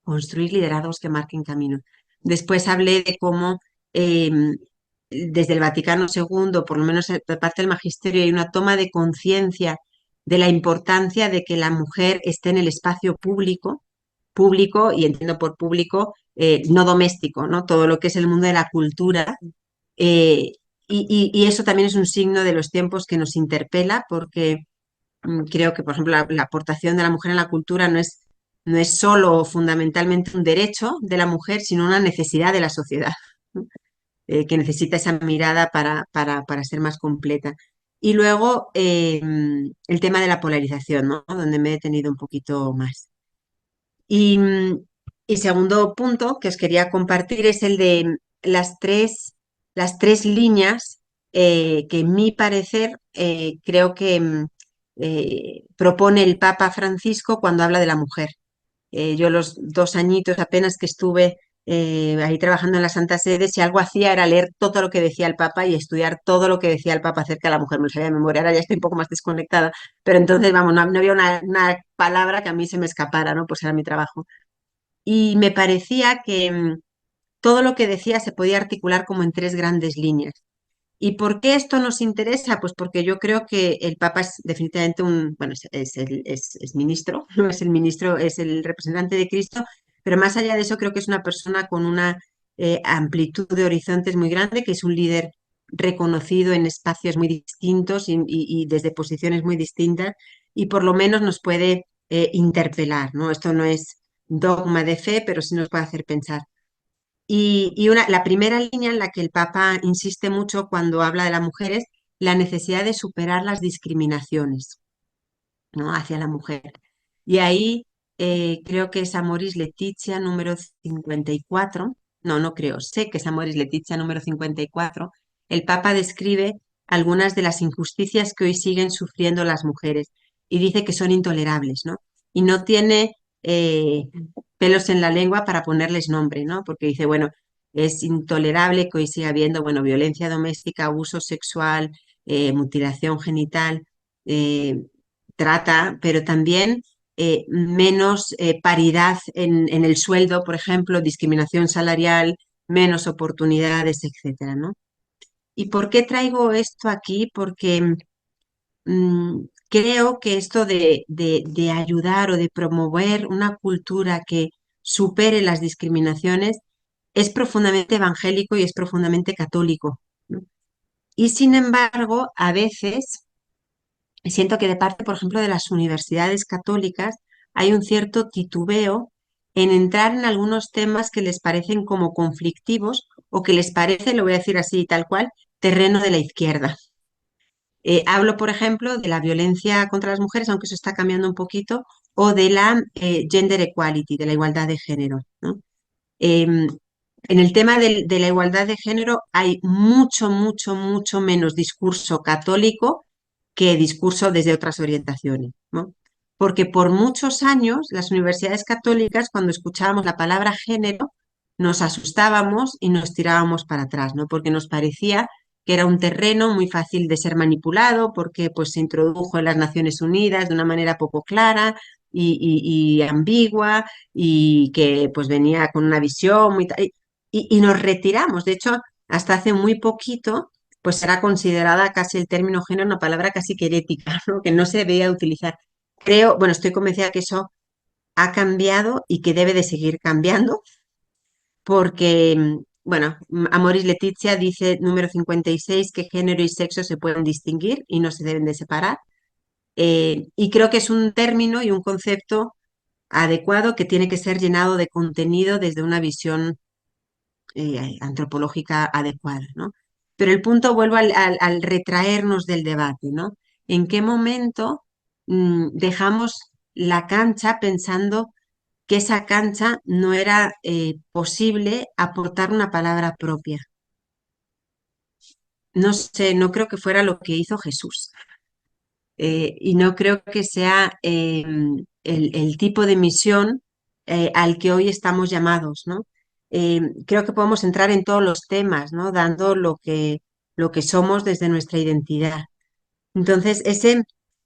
construir liderazgos que marquen caminos. Después hablé de cómo eh, desde el Vaticano II, por lo menos de parte del magisterio, hay una toma de conciencia de la importancia de que la mujer esté en el espacio público, público, y entiendo por público, no doméstico, ¿no? Todo lo que es el mundo de la cultura. eh, y eso también es un signo de los tiempos que nos interpela, porque creo que, por ejemplo, la aportación de la mujer en la cultura no es solo fundamentalmente un derecho de la mujer, sino una necesidad de la sociedad, ¿no? Que necesita esa mirada para ser más completa. Y luego el tema de la polarización, ¿no? Donde me he detenido un poquito más. Y, y segundo punto que os quería compartir es el de las tres líneas que, en mi parecer, creo que propone el Papa Francisco cuando habla de la mujer. Yo los 2 añitos apenas que estuve ahí trabajando en la Santa Sede, si algo hacía era leer todo lo que decía el Papa y estudiar todo lo que decía el Papa acerca de la mujer. Me lo sabía de memoria, ahora ya estoy un poco más desconectada, pero entonces, vamos, no había una palabra que a mí se me escapara, ¿no? Pues era mi trabajo. Y me parecía que todo lo que decía se podía articular como en tres grandes líneas. ¿Y por qué esto nos interesa? Pues porque yo creo que el Papa es definitivamente bueno, es ministro, no es el ministro, es el representante de Cristo, pero más allá de eso creo que es una persona con una amplitud de horizontes muy grande, que es un líder reconocido en espacios muy distintos y desde posiciones muy distintas, y por lo menos nos puede interpelar, ¿no? Esto no es dogma de fe, pero sí nos puede hacer pensar. Y la primera línea en la que el Papa insiste mucho cuando habla de la mujer es la necesidad de superar las discriminaciones, ¿no? Hacia la mujer. Y ahí creo que es Amoris Laetitia número 54. No, no creo, sé que es Amoris Laetitia número 54. El Papa describe algunas de las injusticias que hoy siguen sufriendo las mujeres y dice que son intolerables, ¿no? Y no tiene pelos en la lengua para ponerles nombre, ¿no? Porque dice, bueno, es intolerable que hoy siga habiendo, bueno, violencia doméstica, abuso sexual, mutilación genital, eh, trata, pero también menos paridad en el sueldo, por ejemplo, discriminación salarial, menos oportunidades, etcétera, ¿no? ¿Y por qué traigo esto aquí? Porque creo que esto de ayudar o de promover una cultura que supere las discriminaciones es profundamente evangélico y es profundamente católico, ¿no? Y sin embargo, a veces siento que de parte, por ejemplo, de las universidades católicas hay un cierto titubeo en entrar en algunos temas que les parecen como conflictivos o que les parece, lo voy a decir así tal cual, terreno de la izquierda. Hablo, por ejemplo, de la violencia contra las mujeres, aunque eso está cambiando un poquito, o de la gender equality, de la igualdad de género, ¿no? Em, en el tema de la igualdad de género hay mucho, mucho, mucho menos discurso católico que discurso desde otras orientaciones, ¿no? Porque por muchos años las universidades católicas, cuando escuchábamos la palabra género, nos asustábamos y nos tirábamos para atrás, ¿no? Porque nos parecía que era un terreno muy fácil de ser manipulado, porque pues se introdujo en las Naciones Unidas de una manera poco clara y ambigua y que pues venía con una visión muy... y nos retiramos. De hecho, hasta hace muy poquito pues será considerada casi el término género una palabra casi que herética, ¿no? Que no se debería utilizar. Creo, bueno, estoy convencida que eso ha cambiado y que debe de seguir cambiando, porque, bueno, Amoris Laetitia dice, número 56, que género y sexo se pueden distinguir y no se deben de separar. Y creo que es un término y un concepto adecuado que tiene que ser llenado de contenido desde una visión antropológica adecuada, ¿no? Pero el punto, vuelvo al retraernos del debate, ¿no? ¿En qué momento dejamos la cancha pensando que esa cancha no era posible aportar una palabra propia? No sé, no creo que fuera lo que hizo Jesús. Y no creo que sea el tipo de misión al que hoy estamos llamados, ¿no? Creo que podemos entrar en todos los temas, ¿no? Dando lo que somos desde nuestra identidad. Entonces, esa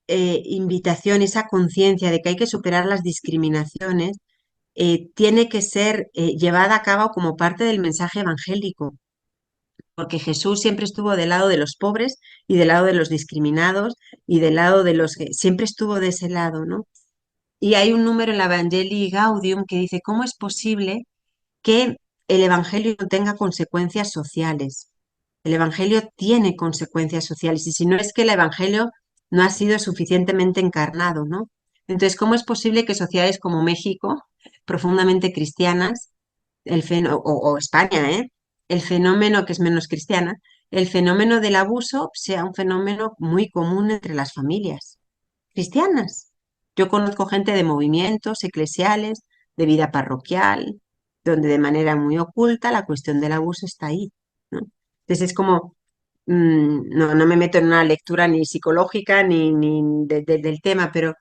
invitación, esa conciencia de que hay que superar las discriminaciones, tiene que ser llevada a cabo como parte del mensaje evangélico, porque Jesús siempre estuvo del lado de los pobres y del lado de los discriminados y del lado de los que siempre estuvo de ese lado, ¿no? Y hay un número en la Evangelii Gaudium que dice, ¿cómo es posible que el Evangelio no tenga consecuencias sociales? El Evangelio tiene consecuencias sociales y si no es que el Evangelio no ha sido suficientemente encarnado, ¿no? Entonces, ¿cómo es posible que sociedades como México, profundamente cristianas, o España, ¿eh? El fenómeno que es menos cristiana, el fenómeno del abuso sea un fenómeno muy común entre las familias cristianas? Yo conozco gente de movimientos eclesiales, de vida parroquial, donde de manera muy oculta la cuestión del abuso está ahí, ¿no? Entonces es como, no, no me meto en una lectura ni psicológica ni del tema, pero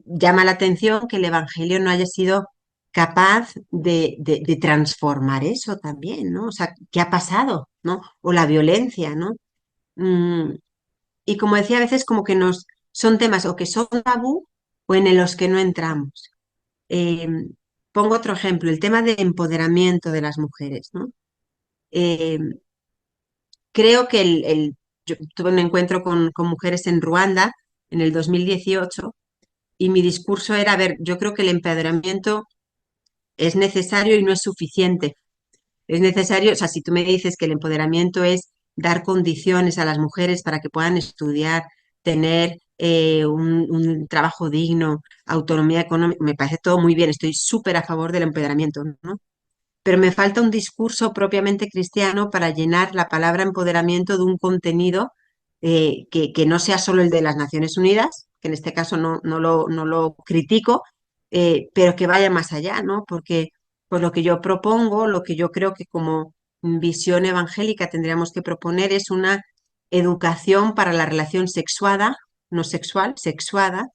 llama la atención que el Evangelio no haya sido capaz de transformar eso también, ¿no? O sea, ¿qué ha pasado, ¿no? O la violencia, ¿no? Mm, y como decía, a veces como que son temas o que son tabú o en los que no entramos. Eh, Pongo otro ejemplo, el tema de empoderamiento de las mujeres, ¿no? Eh, Creo que yo tuve un encuentro con mujeres en Ruanda en el 2018 y mi discurso era, a ver, yo creo que el empoderamiento es necesario y no es suficiente. Es necesario, o sea, si tú me dices que el empoderamiento es dar condiciones a las mujeres para que puedan estudiar, tener un trabajo digno, autonomía económica, me parece todo muy bien, estoy súper a favor del empoderamiento, ¿no? Pero me falta un discurso propiamente cristiano para llenar la palabra empoderamiento de un contenido que no sea solo el de las Naciones Unidas, que en este caso no lo critico, pero que vaya más allá, ¿no? Porque pues lo que yo propongo, lo que yo creo que como visión evangélica tendríamos que proponer es una educación para la relación sexuada, no sexual, sexuada,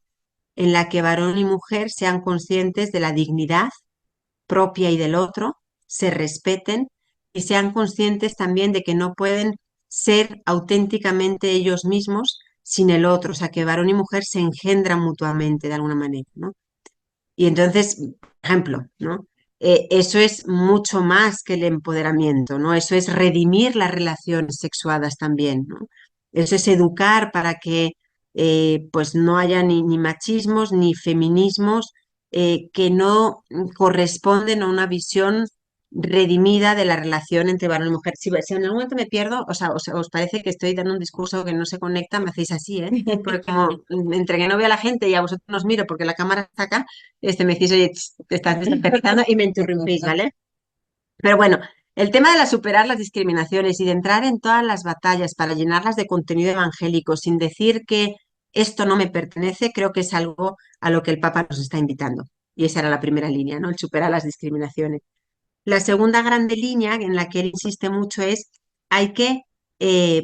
en la que varón y mujer sean conscientes de la dignidad propia y del otro, se respeten y sean conscientes también de que no pueden ser auténticamente ellos mismos sin el otro, o sea, que varón y mujer se engendran mutuamente de alguna manera, ¿no? Y entonces, por ejemplo, ¿no? Eso es mucho más que el empoderamiento, ¿no? Eso es redimir las relaciones sexuadas también, ¿no? Eso es educar para que pues no haya ni machismos ni feminismos que no corresponden a una visión redimida de la relación entre varón y mujer. Si en algún momento me pierdo, o sea, os parece que estoy dando un discurso que no se conecta, me hacéis así, ¿eh? Porque como entre que no veo a la gente y a vosotros nos miro porque la cámara está acá, me decís, oye, te estás despertando y me interrumpís, ¿vale? Pero bueno, el tema de superar las discriminaciones y de entrar en todas las batallas para llenarlas de contenido evangélico sin decir que esto no me pertenece, creo que es algo a lo que el Papa nos está invitando. Y esa era la primera línea, ¿no? El superar las discriminaciones. La segunda grande línea en la que él insiste mucho es hay que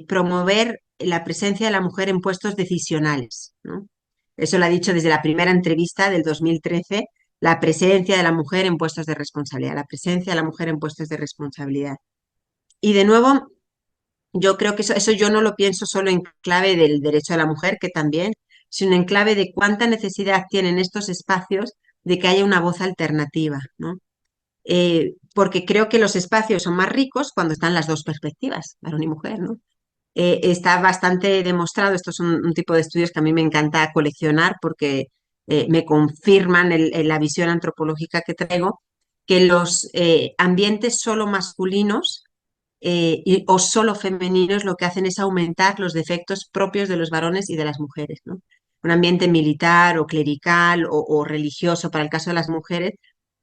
promover la presencia de la mujer en puestos decisionales, ¿no? Eso lo ha dicho desde la primera entrevista del 2013, la presencia de la mujer en puestos de responsabilidad, la presencia de la mujer en puestos de responsabilidad. Y de nuevo, yo creo que eso yo no lo pienso solo en clave del derecho a la mujer, que también, sino en clave de cuánta necesidad tienen estos espacios de que haya una voz alternativa, ¿no? Porque creo que los espacios son más ricos cuando están las dos perspectivas, varón y mujer, ¿no? Está bastante demostrado, estos son un tipo de estudios que a mí me encanta coleccionar porque me confirman la visión antropológica que traigo, que los ambientes solo masculinos o solo femeninos lo que hacen es aumentar los defectos propios de los varones y de las mujeres, ¿no? Un ambiente militar o clerical o religioso para el caso de las mujeres,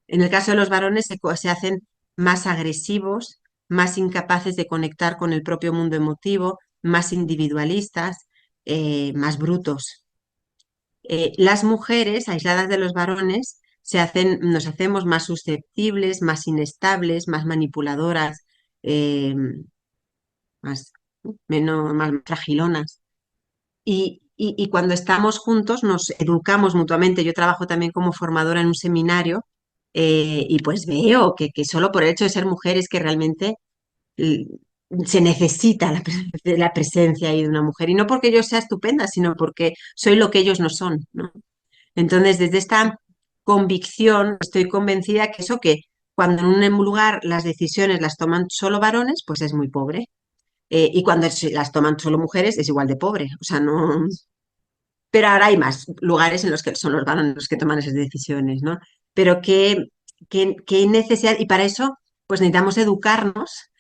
en el caso de los varones se hacen más agresivos, más incapaces de conectar con el propio mundo emotivo, más individualistas, más brutos. Las mujeres, aisladas de los varones, nos hacemos más susceptibles, más inestables, más manipuladoras, eh, más, más fragilonas. Y cuando estamos juntos nos educamos mutuamente. Yo trabajo también como formadora en un seminario y pues veo que solo por el hecho de ser mujeres que realmente eh, se necesita la presencia ahí de una mujer. Y no porque yo sea estupenda, sino porque soy lo que ellos no son, ¿no? Entonces, desde esta convicción, estoy convencida que eso que cuando en un lugar las decisiones las toman solo varones, pues es muy pobre. Y cuando las toman solo mujeres es igual de pobre. O sea, no, pero ahora hay más lugares en los que son los varones los que toman esas decisiones, ¿no? Pero qué necesidad, y para eso, pues necesitamos educarnos,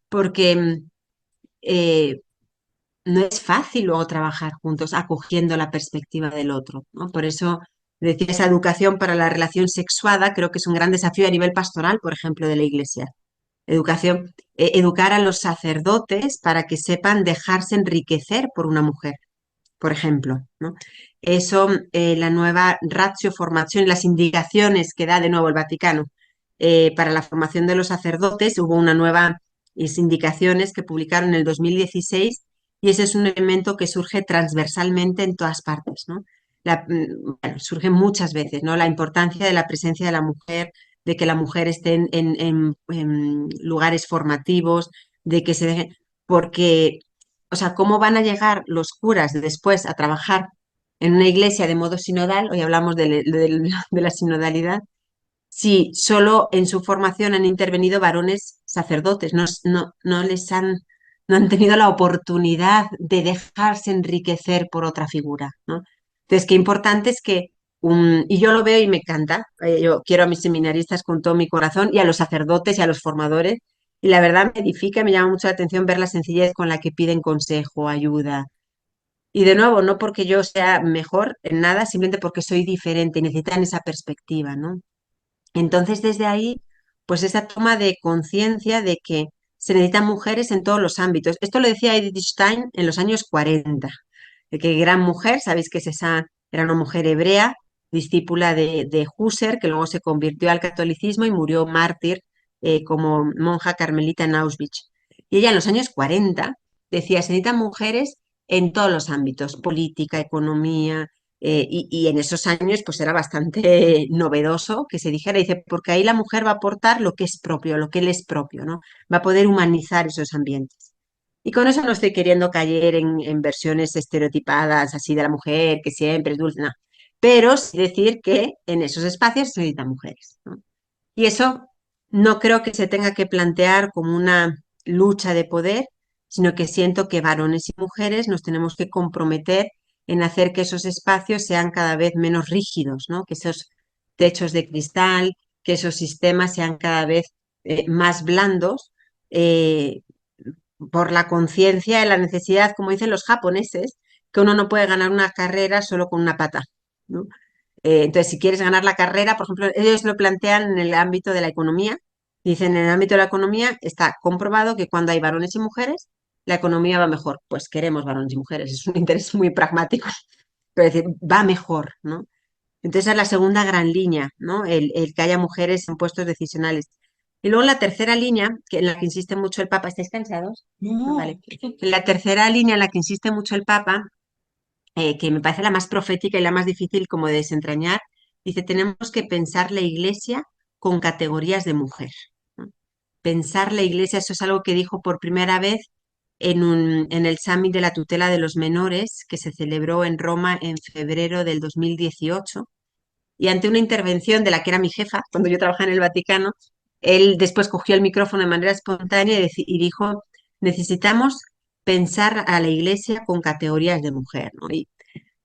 porque eh, no es fácil luego trabajar juntos acogiendo la perspectiva del otro, ¿no? Por eso decía esa educación para la relación sexuada, creo que es un gran desafío a nivel pastoral, por ejemplo, de la Iglesia. Educación, educar a los sacerdotes para que sepan dejarse enriquecer por una mujer por ejemplo, ¿no? Eso, la nueva ratio formación, las indicaciones que da de nuevo el Vaticano para la formación de los sacerdotes, hubo una nueva indicaciones que publicaron en el 2016 y ese es un elemento que surge transversalmente en todas partes, ¿no? Bueno, surge muchas veces, ¿no? La importancia de la presencia de la mujer, de que la mujer esté en lugares formativos, de que se deje, porque o sea, ¿cómo van a llegar los curas después a trabajar en una iglesia de modo sinodal? Hoy hablamos de la sinodalidad. Si solo en su formación han intervenido varones sacerdotes, no han tenido la oportunidad de dejarse enriquecer por otra figura, ¿no? Entonces, qué importante es que, y yo lo veo y me encanta, yo quiero a mis seminaristas con todo mi corazón y a los sacerdotes y a los formadores, y la verdad me edifica, me llama mucho la atención ver la sencillez con la que piden consejo, ayuda. Y de nuevo, no porque yo sea mejor en nada, simplemente porque soy diferente y necesitan esa perspectiva, ¿no? Entonces, desde ahí, pues esa toma de conciencia de que se necesitan mujeres en todos los ámbitos. Esto lo decía Edith Stein en los años 40, de que gran mujer, sabéis que era una mujer hebrea, discípula de Husserl, que luego se convirtió al catolicismo y murió mártir como monja carmelita en Auschwitz. Y ella en los años 40 decía, se necesitan mujeres en todos los ámbitos, política, economía, y en esos años pues era bastante novedoso que se dijera, dice, porque ahí la mujer va a aportar lo que es propio, lo que le es propio, ¿no? Va a poder humanizar esos ambientes. Y con eso no estoy queriendo caer en versiones estereotipadas así de la mujer, que siempre es dulce, no. Pero sí decir que en esos espacios se necesitan mujeres, ¿no? Y eso no creo que se tenga que plantear como una lucha de poder, sino que siento que varones y mujeres nos tenemos que comprometer en hacer que esos espacios sean cada vez menos rígidos, ¿no? Que esos techos de cristal, que esos sistemas sean cada vez más blandos, eh, por la conciencia de la necesidad, como dicen los japoneses, que uno no puede ganar una carrera solo con una pata, ¿no? Entonces, si quieres ganar la carrera, por ejemplo, ellos lo plantean en el ámbito de la economía. Dicen, en el ámbito de la economía está comprobado que cuando hay varones y mujeres, la economía va mejor. Pues queremos varones y mujeres, es un interés muy pragmático, pero es decir, va mejor, ¿no? Entonces, esa es la segunda gran línea, ¿no? El que haya mujeres en puestos decisionales. Y luego la tercera línea, que en la que insiste mucho el Papa, ¿estáis cansados? No, vale. La tercera línea en la que insiste mucho el Papa, que me parece la más profética y la más difícil como de desentrañar, dice, tenemos que pensar la Iglesia con categorías de mujer, ¿no? Pensar la Iglesia, eso es algo que dijo por primera vez en el Summit de la tutela de los menores que se celebró en Roma en febrero del 2018 y ante una intervención de la que era mi jefa cuando yo trabajaba en el Vaticano, él después cogió el micrófono de manera espontánea y dijo, necesitamos pensar a la Iglesia con categorías de mujer, ¿no? Y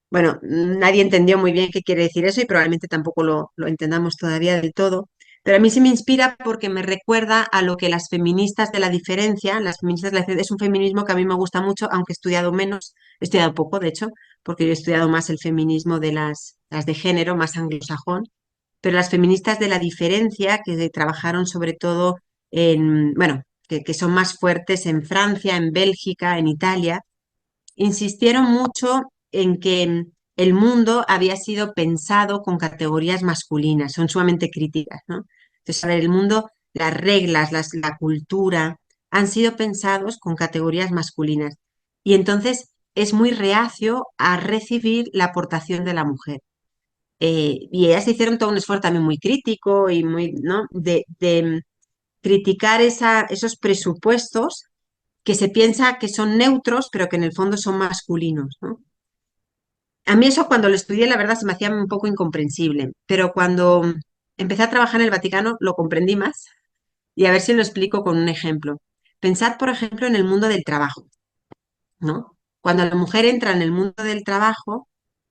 bueno, nadie entendió muy bien qué quiere decir eso y probablemente tampoco lo entendamos todavía del todo. Pero a mí sí me inspira porque me recuerda a lo que las feministas de la diferencia, las feministas de la diferencia, es un feminismo que a mí me gusta mucho, aunque he estudiado menos, he estudiado poco, de hecho, porque yo he estudiado más el feminismo de las de género, más anglosajón, pero las feministas de la diferencia, que trabajaron sobre todo en, bueno, que son más fuertes en Francia, en Bélgica, en Italia, insistieron mucho en que el mundo había sido pensado con categorías masculinas, son sumamente críticas, ¿no? Entonces, a ver, el mundo, las reglas, la cultura, han sido pensados con categorías masculinas. Y entonces es muy reacio a recibir la aportación de la mujer. Y ellas hicieron todo un esfuerzo también muy crítico y muy, ¿no? de criticar esos presupuestos que se piensa que son neutros, pero que en el fondo son masculinos, ¿no? A mí eso cuando lo estudié, la verdad, se me hacía un poco incomprensible, pero cuando empecé a trabajar en el Vaticano lo comprendí más y a ver si lo explico con un ejemplo. Pensad, por ejemplo, en el mundo del trabajo, ¿no? Cuando la mujer entra en el mundo del trabajo,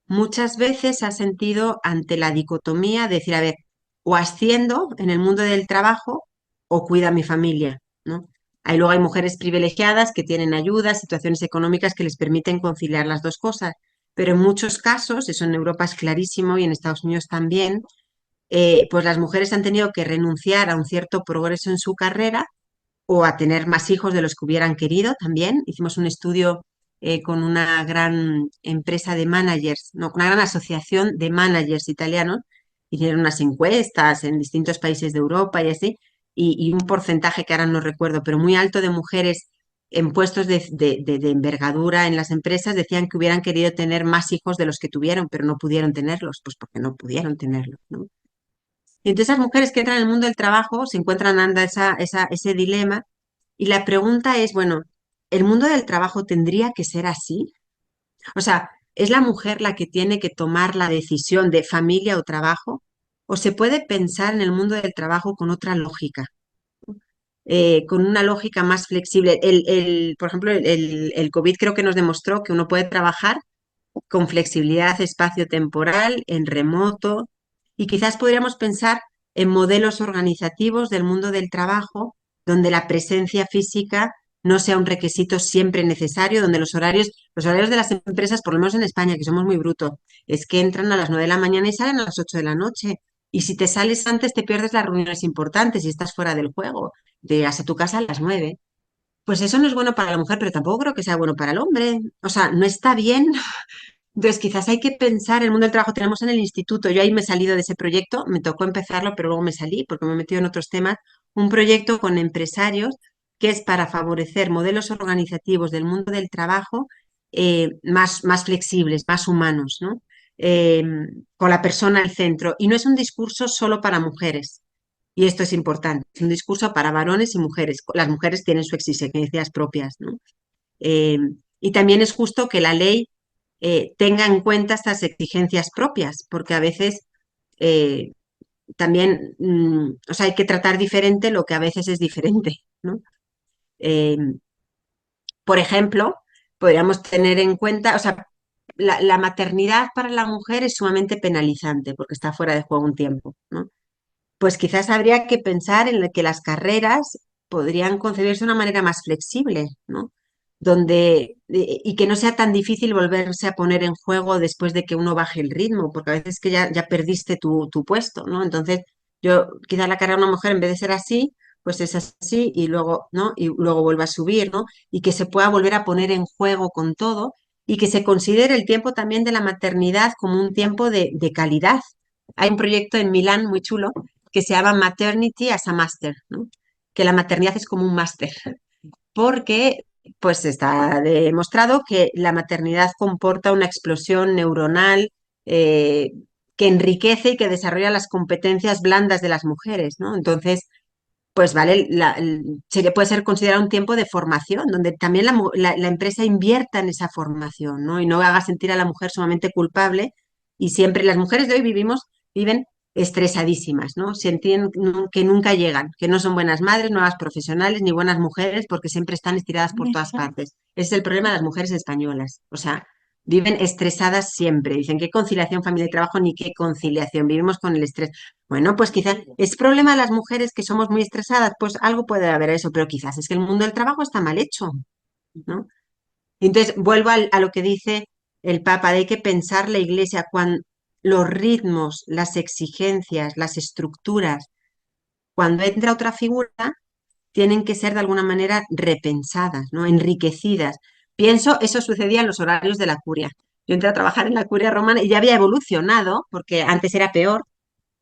muchas veces ha sentido ante la dicotomía de decir, a ver, o asciendo en el mundo del trabajo o cuida a mi familia, ¿no? Ahí luego hay mujeres privilegiadas que tienen ayudas, situaciones económicas que les permiten conciliar las dos cosas, pero en muchos casos, eso en Europa es clarísimo y en Estados Unidos también, pues las mujeres han tenido que renunciar a un cierto progreso en su carrera o a tener más hijos de los que hubieran querido también. Hicimos un estudio con una gran empresa de managers, no, una gran asociación de managers italianos. Hicieron unas encuestas en distintos países de Europa y así, y un porcentaje que ahora no recuerdo, pero muy alto de mujeres en puestos de envergadura en las empresas decían que hubieran querido tener más hijos de los que tuvieron, pero no pudieron tenerlos, pues porque no pudieron tenerlos, ¿no? Y entonces esas mujeres que entran en el mundo del trabajo se encuentran anda ese dilema y la pregunta es, bueno, ¿el mundo del trabajo tendría que ser así? O sea, ¿es la mujer la que tiene que tomar la decisión de familia o trabajo? ¿O se puede pensar en el mundo del trabajo con otra lógica, con una lógica más flexible? Por ejemplo, el COVID creo que nos demostró que uno puede trabajar con flexibilidad espacio-temporal, en remoto, y quizás podríamos pensar en modelos organizativos del mundo del trabajo donde la presencia física no sea un requisito siempre necesario, donde los horarios de las empresas, por lo menos en España, que somos muy brutos, es que entran a las 9 de la mañana y salen a las 8 de la noche. Y si te sales antes, te pierdes las reuniones importantes y estás fuera del juego. Llegas a tu casa a las 9. Pues eso no es bueno para la mujer, pero tampoco creo que sea bueno para el hombre. O sea, no está bien Entonces, quizás hay que pensar, el mundo del trabajo tenemos en el instituto, yo ahí me he salido de ese proyecto, me tocó empezarlo, pero luego me salí porque me he metido en otros temas, un proyecto con empresarios que es para favorecer modelos organizativos del mundo del trabajo más flexibles, más humanos, ¿no? Eh, con la persona al centro. Y no es un discurso solo para mujeres, y esto es importante, es un discurso para varones y mujeres. Las mujeres tienen sus exigencias propias, ¿no? Eh, y también es justo que la ley tenga en cuenta estas exigencias propias, porque a veces eh, también, o sea, hay que tratar diferente lo que a veces es diferente, ¿no? Eh, por ejemplo, podríamos tener en cuenta, o sea, la maternidad para la mujer es sumamente penalizante porque está fuera de juego un tiempo, ¿no? Pues quizás habría que pensar en que las carreras podrían concebirse de una manera más flexible, ¿no? Y que no sea tan difícil volverse a poner en juego después de que uno baje el ritmo, porque a veces que ya perdiste tu puesto, ¿no? Entonces, quizá la carrera de una mujer en vez de ser así, pues es así y luego, ¿no? Y luego vuelve a subir, ¿no? Y que se pueda volver a poner en juego con todo y que se considere el tiempo también de la maternidad como un tiempo de calidad. Hay un proyecto en Milán muy chulo que se llama Maternity as a Master, ¿no? Que la maternidad es como un máster, porque pues está demostrado que la maternidad comporta una explosión neuronal eh, que enriquece y que desarrolla las competencias blandas de las mujeres, ¿no? Entonces, pues vale, se le puede ser considerado un tiempo de formación, donde también la empresa invierta en esa formación, ¿no? Y no haga sentir a la mujer sumamente culpable. Y siempre las mujeres de hoy viven estresadísimas, ¿no? Sienten que nunca llegan, que no son buenas madres, nuevas profesionales, ni buenas mujeres, porque siempre están estiradas por todas partes. Ese es el problema de las mujeres españolas. O sea, viven estresadas siempre. Dicen, ¿qué conciliación familia y trabajo? Ni qué conciliación. Vivimos con el estrés. Bueno, pues quizás es problema de las mujeres que somos muy estresadas, pues algo puede haber eso, pero quizás es que el mundo del trabajo está mal hecho, ¿no? Entonces, vuelvo a lo que dice el Papa, de hay que pensar la Iglesia cuando los ritmos, las exigencias, las estructuras, cuando entra otra figura, tienen que ser de alguna manera repensadas, ¿no? Enriquecidas. Pienso, eso sucedía en los horarios de la curia. Yo entré a trabajar en la curia romana y ya había evolucionado, porque antes era peor,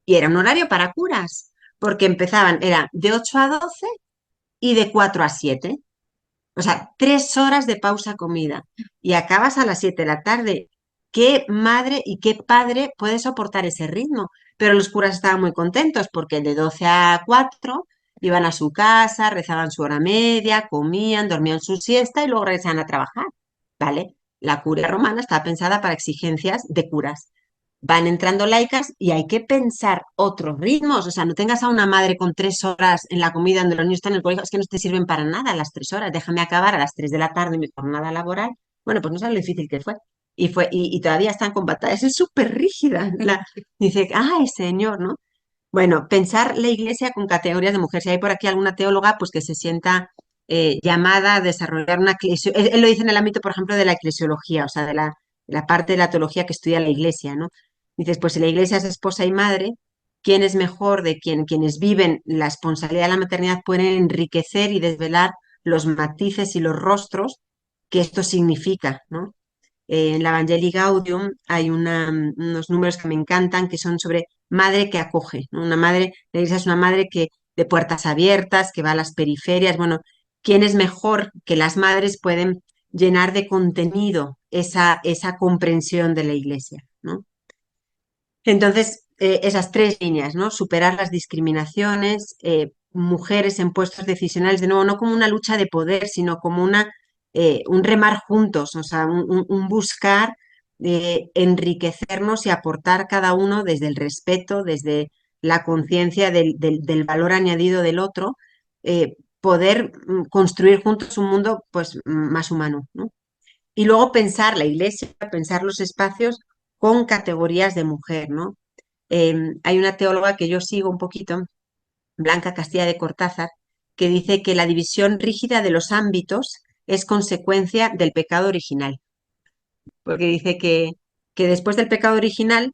y era un horario para curas, porque era de 8 a 12 y de 4 a 7. O sea, 3 horas de pausa comida. Y acabas a las 7 de la tarde. ¿Qué madre y qué padre puede soportar ese ritmo? Pero los curas estaban muy contentos porque de 12 a 4 iban a su casa, rezaban su hora media, comían, dormían su siesta y luego regresaban a trabajar. ¿Vale? La curia romana estaba pensada para exigencias de curas. Van entrando laicas y hay que pensar otros ritmos. O sea, no tengas a una madre con 3 horas en la comida donde los niños están en el colegio, es que no te sirven para nada las 3 horas. Déjame acabar a las 3 de la tarde mi jornada laboral. Bueno, pues no sabes lo difícil que fue. Y todavía están con batallas. Es súper rígida. Dice, ay, señor, ¿no? Bueno, pensar la iglesia con categorías de mujer. Si hay por aquí alguna teóloga, pues que se sienta llamada a desarrollar una él lo dice en el ámbito, por ejemplo, de la eclesiología, o sea, de la parte de la teología que estudia la iglesia, ¿no? Dices, pues si la iglesia es esposa y madre, ¿quién es mejor de quienes viven la responsabilidad de la maternidad pueden enriquecer y desvelar los matices y los rostros que esto significa, ¿no? En la Evangelii Gaudium hay unos números que me encantan que son sobre madre que acoge, ¿no? Una madre, la iglesia es una madre que de puertas abiertas, que va a las periferias. Bueno, ¿quién es mejor que las madres pueden llenar de contenido esa comprensión de la iglesia, ¿no? Entonces, esas tres líneas, ¿no? Superar las discriminaciones, mujeres en puestos decisionales, de nuevo, no como una lucha de poder, sino como un remar juntos, o sea, un buscar enriquecernos y aportar cada uno desde el respeto, desde la conciencia del valor añadido del otro, poder construir juntos un mundo pues más humano, ¿no? Y luego pensar la iglesia, pensar los espacios con categorías de mujer, ¿no? Hay una teóloga que yo sigo un poquito, Blanca Castilla de Cortázar, que dice que la división rígida de los ámbitos es consecuencia del pecado original, porque dice que después del pecado original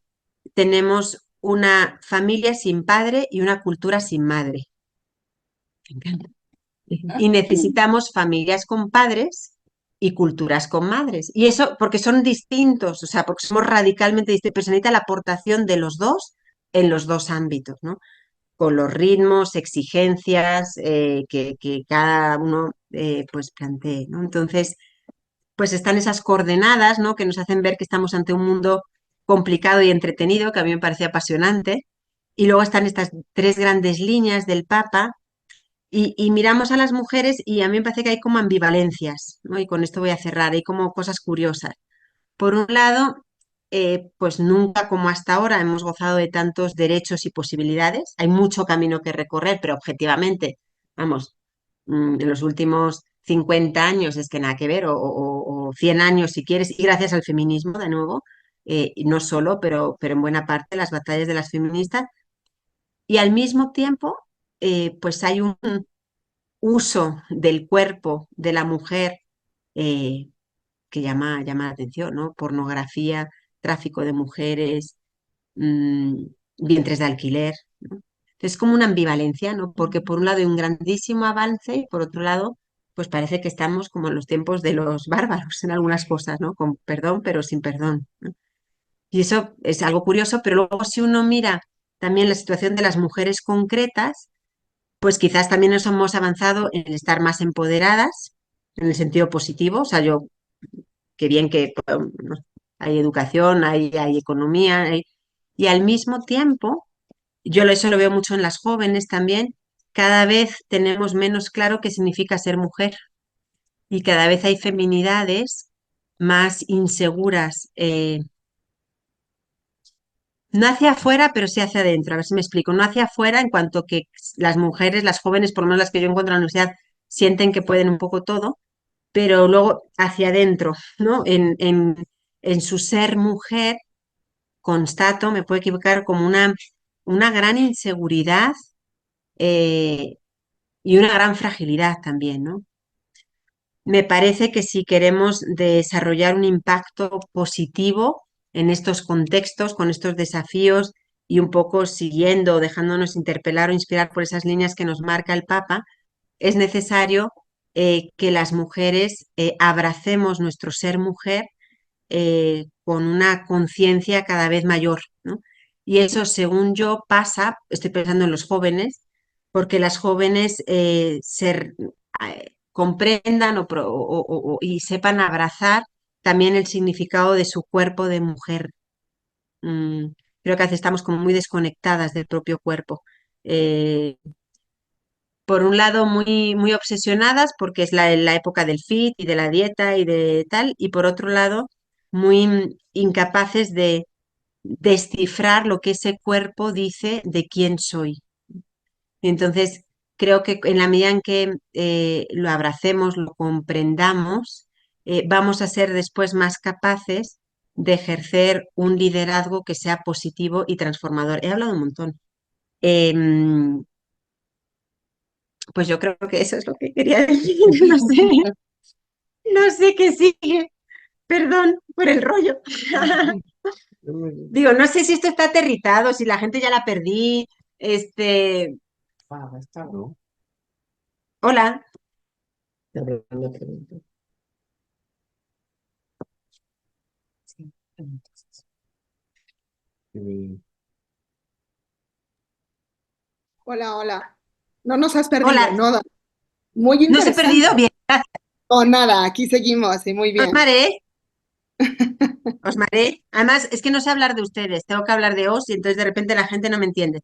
tenemos una familia sin padre y una cultura sin madre. Me encanta. Y necesitamos familias con padres y culturas con madres. Y eso porque son distintos, o sea, porque somos radicalmente distintos, pero se necesita la aportación de los dos en los dos ámbitos, ¿no? Con los ritmos, exigencias que cada uno pues plantee, ¿no? Entonces, pues están esas coordenadas, ¿no? Que nos hacen ver que estamos ante un mundo complicado y entretenido, que a mí me parece apasionante. Y luego están estas tres grandes líneas del Papa, y miramos a las mujeres y a mí me parece que hay como ambivalencias, ¿no? Y con esto voy a cerrar, hay como cosas curiosas. Por un lado, pues nunca como hasta ahora hemos gozado de tantos derechos y posibilidades. Hay mucho camino que recorrer, pero objetivamente, vamos, en los últimos 50 años es que nada que ver, o 100 años si quieres, y gracias al feminismo de nuevo, y no solo, pero en buena parte las batallas de las feministas. Y al mismo tiempo, pues hay un uso del cuerpo de la mujer eh, que llama la atención, ¿no? Pornografía, tráfico de mujeres, mm, vientres de alquiler, ¿no? Es como una ambivalencia, ¿no? Porque por un lado hay un grandísimo avance y por otro lado, pues parece que estamos como en los tiempos de los bárbaros en algunas cosas, ¿no? Con perdón, pero sin perdón, ¿no? Y eso es algo curioso, pero luego si uno mira también la situación de las mujeres concretas, pues quizás también nos hemos avanzado en estar más empoderadas, en el sentido positivo. O sea, yo, qué bien que no, hay educación, hay economía, y al mismo tiempo, eso lo veo mucho en las jóvenes también, cada vez tenemos menos claro qué significa ser mujer y cada vez hay feminidades más inseguras, no hacia afuera, pero sí hacia adentro. A ver si me explico. No hacia afuera en cuanto que las mujeres, las jóvenes, por lo menos las que yo encuentro en la universidad, sienten que pueden un poco todo, pero luego hacia adentro, ¿no? En su ser mujer, constato, me puedo equivocar, como una gran inseguridad eh, y una gran fragilidad también, ¿no? Me parece que si queremos desarrollar un impacto positivo en estos contextos, con estos desafíos y un poco siguiendo, dejándonos interpelar o inspirar por esas líneas que nos marca el Papa, es necesario que las mujeres abracemos nuestro ser mujer con una conciencia cada vez mayor, ¿no? Y eso, según yo, pasa, estoy pensando en los jóvenes, porque las jóvenes comprendan y sepan abrazar también el significado de su cuerpo de mujer. Mm, Creo que a veces estamos como muy desconectadas del propio cuerpo. Eh, por un lado, muy obsesionadas porque es la época del fit y de la dieta y de tal, y por otro lado, muy incapaces de descifrar lo que ese cuerpo dice de quién soy. Y entonces, creo que en la medida en que lo abracemos, lo comprendamos, vamos a ser después más capaces de ejercer un liderazgo que sea positivo y transformador. He hablado un montón. Em, pues yo creo que eso es lo que quería decir. No sé qué sigue. Perdón por el rollo. Digo, no sé si esto está aterrizado, si la gente ya la perdí. Este, hola. Hola, hola. No nos has perdido, Hola. nada. Muy ¿No os he interesante. perdido? Bien. O nada, aquí seguimos y muy Os bien. maré, os maré. Además, es que no sé hablar de ustedes, tengo que hablar de os y entonces de repente la gente no me entiende.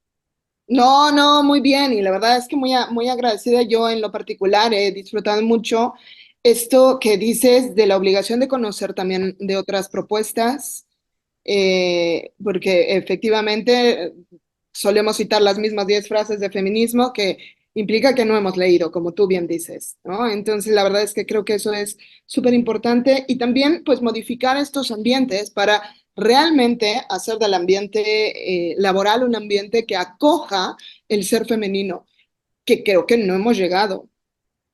No, no, muy bien. Y la verdad es que muy agradecida yo en lo particular. He disfrutado mucho esto que dices de la obligación de conocer también de otras propuestas, porque efectivamente solemos citar las mismas 10 frases de feminismo que implica que no hemos leído, como tú bien dices, ¿no? Entonces, la verdad es que creo que eso es súper importante y también, pues, modificar estos ambientes para realmente hacer del ambiente laboral un ambiente que acoja el ser femenino, que creo que no hemos llegado.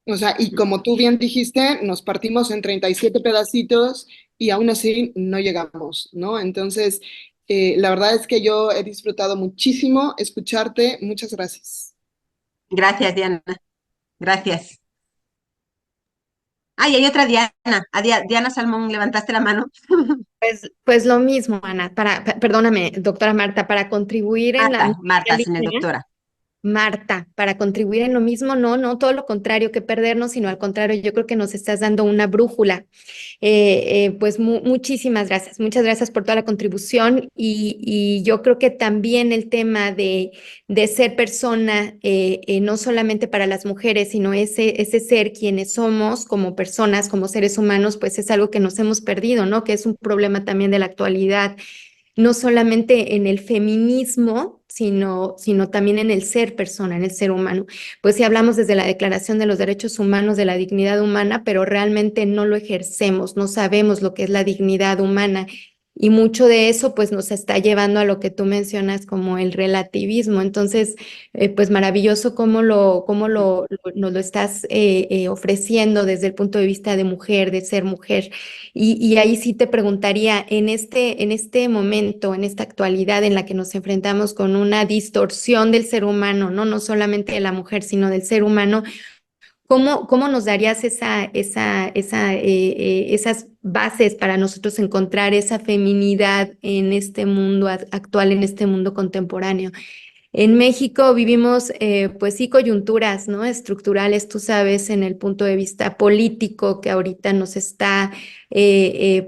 O sea, y como tú bien dijiste, nos partimos en 37 pedacitos y aún así no llegamos, ¿no? Entonces, la verdad es que yo he disfrutado muchísimo escucharte. Muchas gracias. Gracias, Diana. Gracias. Ay, hay otra Diana. Diana Salmón, levantaste la mano. Pues lo mismo, Ana, perdóname, doctora Marta, para contribuir en la Marta, misma Marta, sin el línea. doctora. Marta, para contribuir en lo mismo, no, no, todo lo contrario que perdernos, sino al contrario, yo creo que nos estás dando una brújula. Pues muchísimas gracias, muchas gracias por toda la contribución y yo creo que también el tema de ser persona, no solamente para las mujeres, sino ese ser quienes somos como personas, como seres humanos, pues es algo que nos hemos perdido, ¿no? Que es un problema también de la actualidad no solamente en el feminismo, sino también en el ser persona, en el ser humano. Pues sí hablamos desde la Declaración de los Derechos Humanos, de la dignidad humana, pero realmente no lo ejercemos, no sabemos lo que es la dignidad humana. Y mucho de eso pues nos está llevando a lo que tú mencionas como el relativismo. Entonces, pues maravilloso nos lo estás ofreciendo desde el punto de vista de mujer, de ser mujer. Y ahí sí te preguntaría, en este momento, en esta actualidad en la que nos enfrentamos con una distorsión del ser humano, ¿no? No solamente de la mujer, sino del ser humano, ¿cómo nos darías esas bases para nosotros encontrar esa feminidad en este mundo actual, en este mundo contemporáneo? En México vivimos, pues sí, coyunturas, ¿no? Estructurales, tú sabes, en el punto de vista político que ahorita nos está,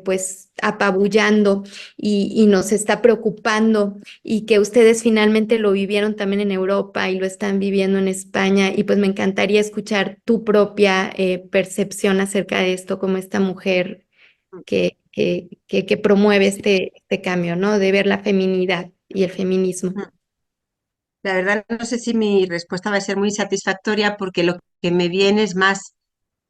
pues, apabullando y nos está preocupando y que ustedes finalmente lo vivieron también en Europa y lo están viviendo en España y pues me encantaría escuchar tu propia, percepción acerca de esto como esta mujer que promueve este cambio, ¿no? De ver la feminidad y el feminismo. La verdad, no sé si mi respuesta va a ser muy satisfactoria porque lo que me viene es más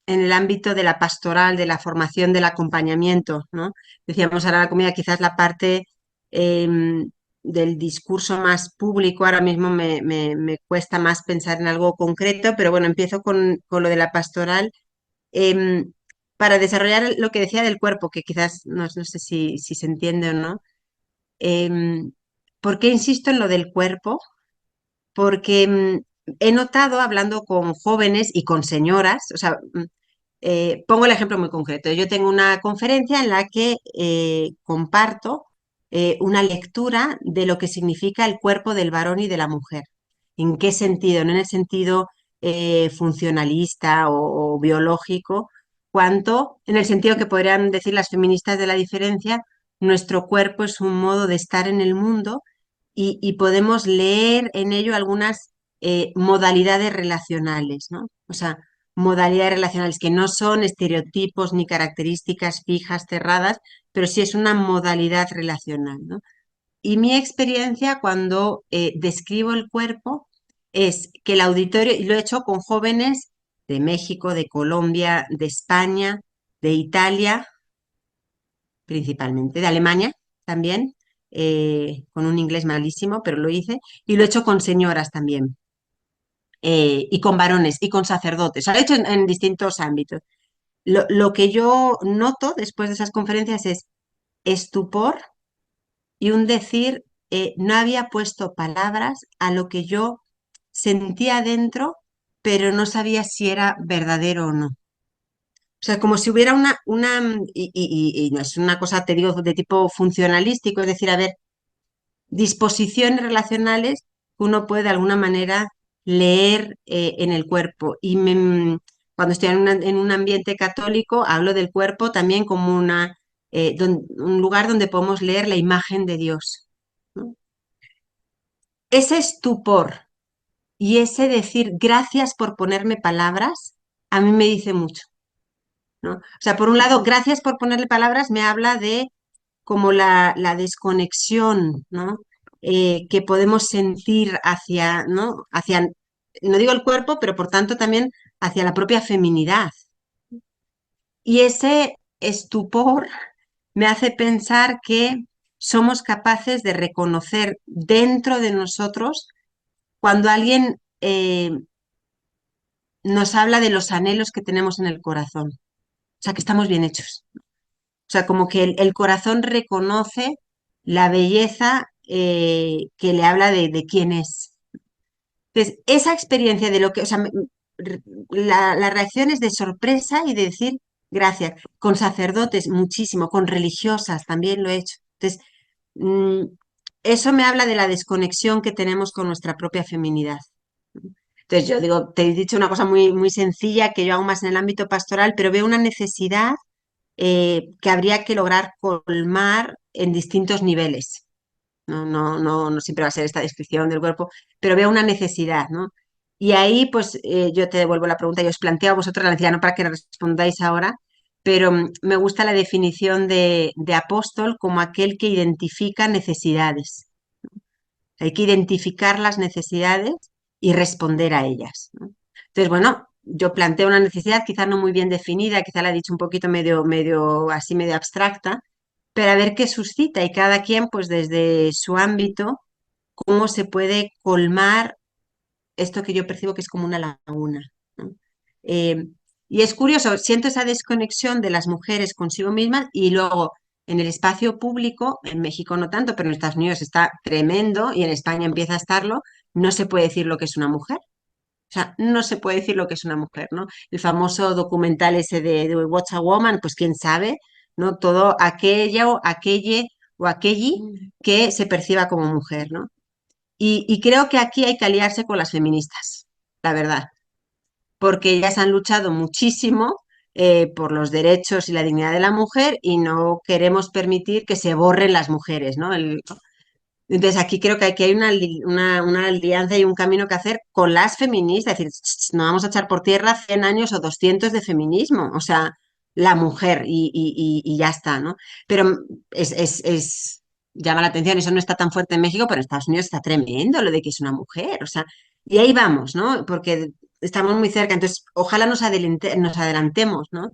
en el ámbito de la pastoral, de la formación, del acompañamiento, ¿no? Decíamos ahora la comida, quizás la parte del discurso más público, ahora mismo me cuesta más pensar en algo concreto, pero bueno, empiezo con lo de la pastoral. em, para desarrollar lo que decía del cuerpo, que quizás no sé si se entiende o no. Em, ¿Por qué insisto en lo del cuerpo? Porque he notado, hablando con jóvenes y con señoras, o sea, pongo el ejemplo muy concreto. Yo tengo una conferencia en la que comparto una lectura de lo que significa el cuerpo del varón y de la mujer. ¿En qué sentido? No en el sentido funcionalista o biológico, cuanto en el sentido que podrían decir las feministas de la diferencia, nuestro cuerpo es un modo de estar en el mundo y podemos leer en ello algunas modalidades relacionales, ¿no? O sea, modalidades relacionales que no son estereotipos ni características fijas, cerradas, pero sí es una modalidad relacional, ¿no? Y mi experiencia cuando describo el cuerpo es que el auditorio, y lo he hecho con jóvenes de México, de Colombia, de España, de Italia, principalmente, de Alemania también, con un inglés malísimo, pero lo hice, y lo he hecho con señoras también, y con varones, y con sacerdotes, lo he hecho en distintos ámbitos. Lo que yo noto después de esas conferencias es estupor y un decir, no había puesto palabras a lo que yo sentía dentro, pero no sabía si era verdadero o no. O sea, como si hubiera y no es una cosa, te digo, de tipo funcionalístico, es decir, a ver, disposiciones relacionales que uno puede de alguna manera leer en el cuerpo. Cuando estoy en un ambiente católico, hablo del cuerpo también como un lugar donde podemos leer la imagen de Dios, ¿no? Ese estupor y ese decir gracias por ponerme palabras, a mí me dice mucho, ¿no? O sea, por un lado, gracias por ponerle palabras me habla de como la desconexión, ¿no? Que podemos sentir hacia, ¿no? Hacia, no digo el cuerpo, pero por tanto también hacia la propia feminidad. Y ese estupor me hace pensar que somos capaces de reconocer dentro de nosotros cuando alguien nos habla de los anhelos que tenemos en el corazón. O sea, que estamos bien hechos. O sea, como que el corazón reconoce la belleza que le habla de quién es. Entonces, esa experiencia de lo que, o sea, la reacción es de sorpresa y de decir, Gracias. Con sacerdotes, muchísimo, con religiosas también lo he hecho. Entonces, mm, eso me habla de la desconexión que tenemos con nuestra propia feminidad. Entonces, yo digo, te he dicho una cosa muy, muy sencilla que yo hago más en el ámbito pastoral, pero veo una necesidad que habría que lograr colmar en distintos niveles. No siempre va a ser esta descripción del cuerpo, pero veo una necesidad, ¿no? Y ahí, pues, yo te devuelvo la pregunta y os planteo a vosotros la necesidad, no para que respondáis ahora, pero me gusta la definición de apóstol como aquel que identifica necesidades. Hay que identificar las necesidades y responder a ellas, ¿no? Entonces, bueno, yo planteo una necesidad quizá no muy bien definida, quizá la he dicho un poquito medio así, medio abstracta, pero a ver qué suscita y cada quien, pues desde su ámbito, cómo se puede colmar esto que yo percibo que es como una laguna, ¿no? Eh, y es curioso, siento esa desconexión de las mujeres consigo mismas y luego en el espacio público, en México no tanto, pero en Estados Unidos está tremendo y en España empieza a estarlo, no se puede decir lo que es una mujer. O sea, no se puede decir lo que es una mujer, ¿no? El famoso documental ese de What's a Woman, pues quién sabe, ¿no? Todo aquella o aquelle o aquelli que se perciba como mujer, ¿no? Y creo que aquí hay que aliarse con las feministas, la verdad, porque ellas han luchado muchísimo por los derechos y la dignidad de la mujer y no queremos permitir que se borren las mujeres, ¿no? Entonces aquí creo que aquí hay una alianza y un camino que hacer con las feministas, es decir, no vamos a echar por tierra 100 años o 200 de feminismo, o sea, la mujer y ya está, ¿no? Pero llama la atención, eso no está tan fuerte en México, pero en Estados Unidos está tremendo lo de que es una mujer, o sea, y ahí vamos, ¿no? Porque estamos muy cerca, entonces ojalá nos adelantemos, ¿no?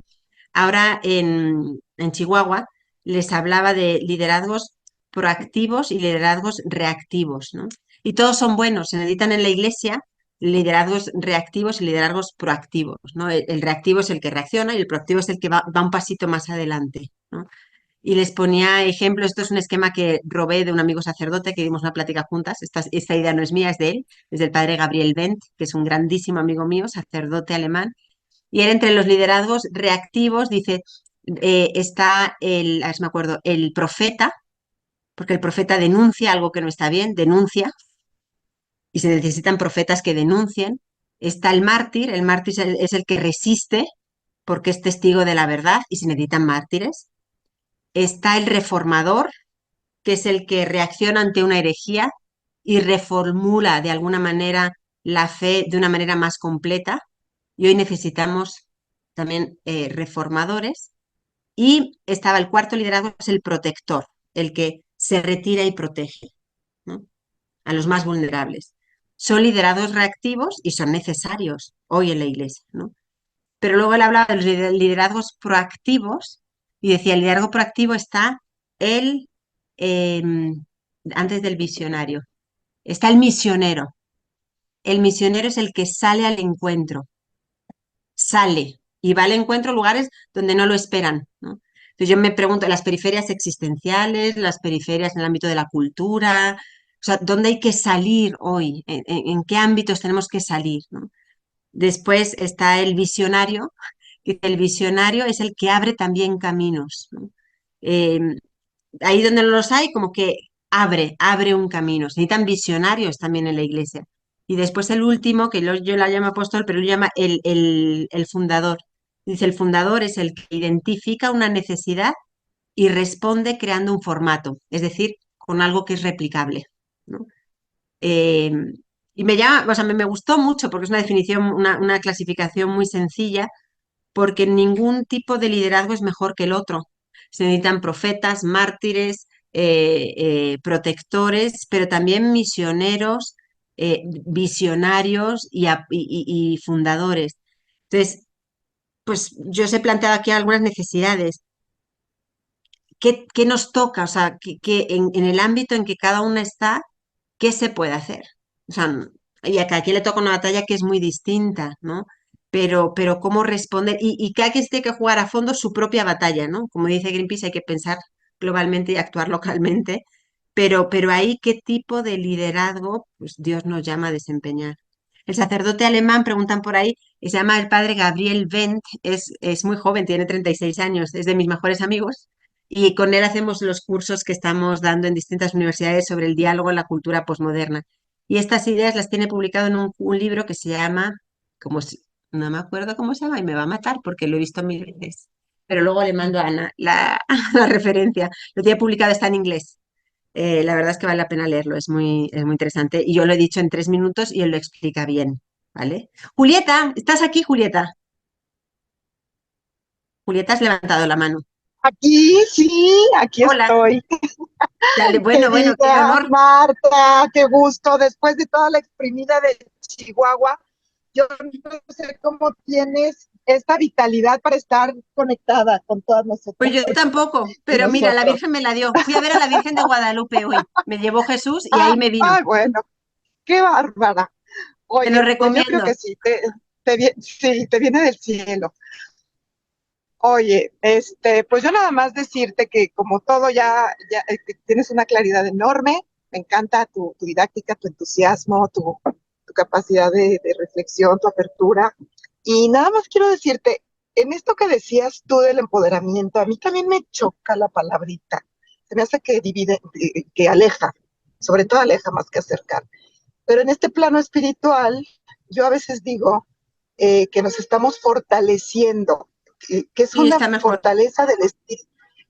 Ahora en Chihuahua les hablaba de liderazgos proactivos y liderazgos reactivos, ¿no? Y todos son buenos, se necesitan en la iglesia liderazgos reactivos y liderazgos proactivos, ¿no? El reactivo es el que reacciona y el proactivo es el que va un pasito más adelante, ¿no? Y les ponía ejemplo, esto es un esquema que robé de un amigo sacerdote que dimos una plática juntas, esta idea no es mía, es de él, es del padre Gabriel Wendt, que es un grandísimo amigo mío, sacerdote alemán, y él entre los liderazgos reactivos dice, está a ver si me acuerdo, el profeta, porque el profeta denuncia algo que no está bien, denuncia, y se necesitan profetas que denuncien. Está el mártir es el que resiste porque es testigo de la verdad y se necesitan mártires. Está el reformador, que es el que reacciona ante una herejía y reformula de alguna manera la fe de una manera más completa. Y hoy necesitamos también reformadores. Y estaba el cuarto liderazgo, es el protector, el que se retira y protege, ¿no? A los más vulnerables. Son liderados reactivos y son necesarios hoy en la iglesia, ¿no? Pero luego él hablaba de los liderazgos proactivos y decía, el liderazgo proactivo está el, eh, antes del visionario, está el misionero. El misionero es el que sale al encuentro, sale y va al encuentro a lugares donde no lo esperan, ¿no? Entonces yo me pregunto, las periferias existenciales, las periferias en el ámbito de la cultura, o sea, ¿dónde hay que salir hoy? ¿En qué ámbitos tenemos que salir, ¿no? Después está el visionario, que el visionario es el que abre también caminos, ¿no? Eh, ahí donde no los hay, como que abre un camino. Se necesitan visionarios también en la iglesia. Y después el último, que yo la llamo apóstol, pero él llama el fundador. Dice, el fundador es el que identifica una necesidad y responde creando un formato, es decir, con algo que es replicable, ¿no? Eh, y o sea, me gustó mucho porque es una definición, una clasificación muy sencilla, porque ningún tipo de liderazgo es mejor que el otro. Se necesitan profetas, mártires, protectores, pero también misioneros, visionarios y fundadores. Entonces, pues yo os he planteado aquí algunas necesidades. ¿Qué nos toca? O sea, en el ámbito en que cada una está, ¿qué se puede hacer? O sea, y a cada quien le toca una batalla que es muy distinta, ¿no? Pero cómo responder, y cada quien tiene que jugar a fondo su propia batalla, ¿no? Como dice Greenpeace, hay que pensar globalmente y actuar localmente, pero ahí qué tipo de liderazgo pues Dios nos llama a desempeñar. El sacerdote alemán, preguntan por ahí, y se llama el padre Gabriel Wendt, es muy joven, tiene 36 años, es de mis mejores amigos, y con él hacemos los cursos que estamos dando en distintas universidades sobre el diálogo en la cultura posmoderna. Y estas ideas las tiene publicado en un libro que se llama, como no me acuerdo cómo se llama y me va a matar porque lo he visto mil veces, pero luego le mando a Ana la referencia. Lo tiene publicado, está en inglés. La verdad es que vale la pena leerlo, es muy interesante. Y yo lo he dicho en 3 minutos y él lo explica bien, ¿vale? Julieta, ¿estás aquí, Julieta? Julieta, has levantado la mano. Aquí, sí, aquí Hola. estoy. Dale, bueno, qué Querida honor. Marta, qué gusto. Después de toda la exprimida de Chihuahua, yo no sé cómo tienes esta vitalidad para estar conectada con todas Pues nosotras yo tampoco, y pero mira, la nosotros. Virgen me la dio. Fui a ver a la Virgen de Guadalupe hoy. Me llevó Jesús y ahí me vino. Bueno, qué bárbara. Te lo Oye, pues yo creo recomiendo. que sí, sí, te viene del cielo. Oye, pues yo nada más decirte que como todo ya que tienes una claridad enorme, me encanta tu didáctica, tu entusiasmo, tu capacidad de reflexión, tu apertura. Y nada más quiero decirte, en esto que decías tú del empoderamiento, a mí también me choca la palabrita. Se me hace que divide, que aleja, sobre todo aleja más que acercar. Pero en este plano espiritual, yo a veces digo que nos estamos fortaleciendo, que es Y una está mejor. fortaleza del espíritu,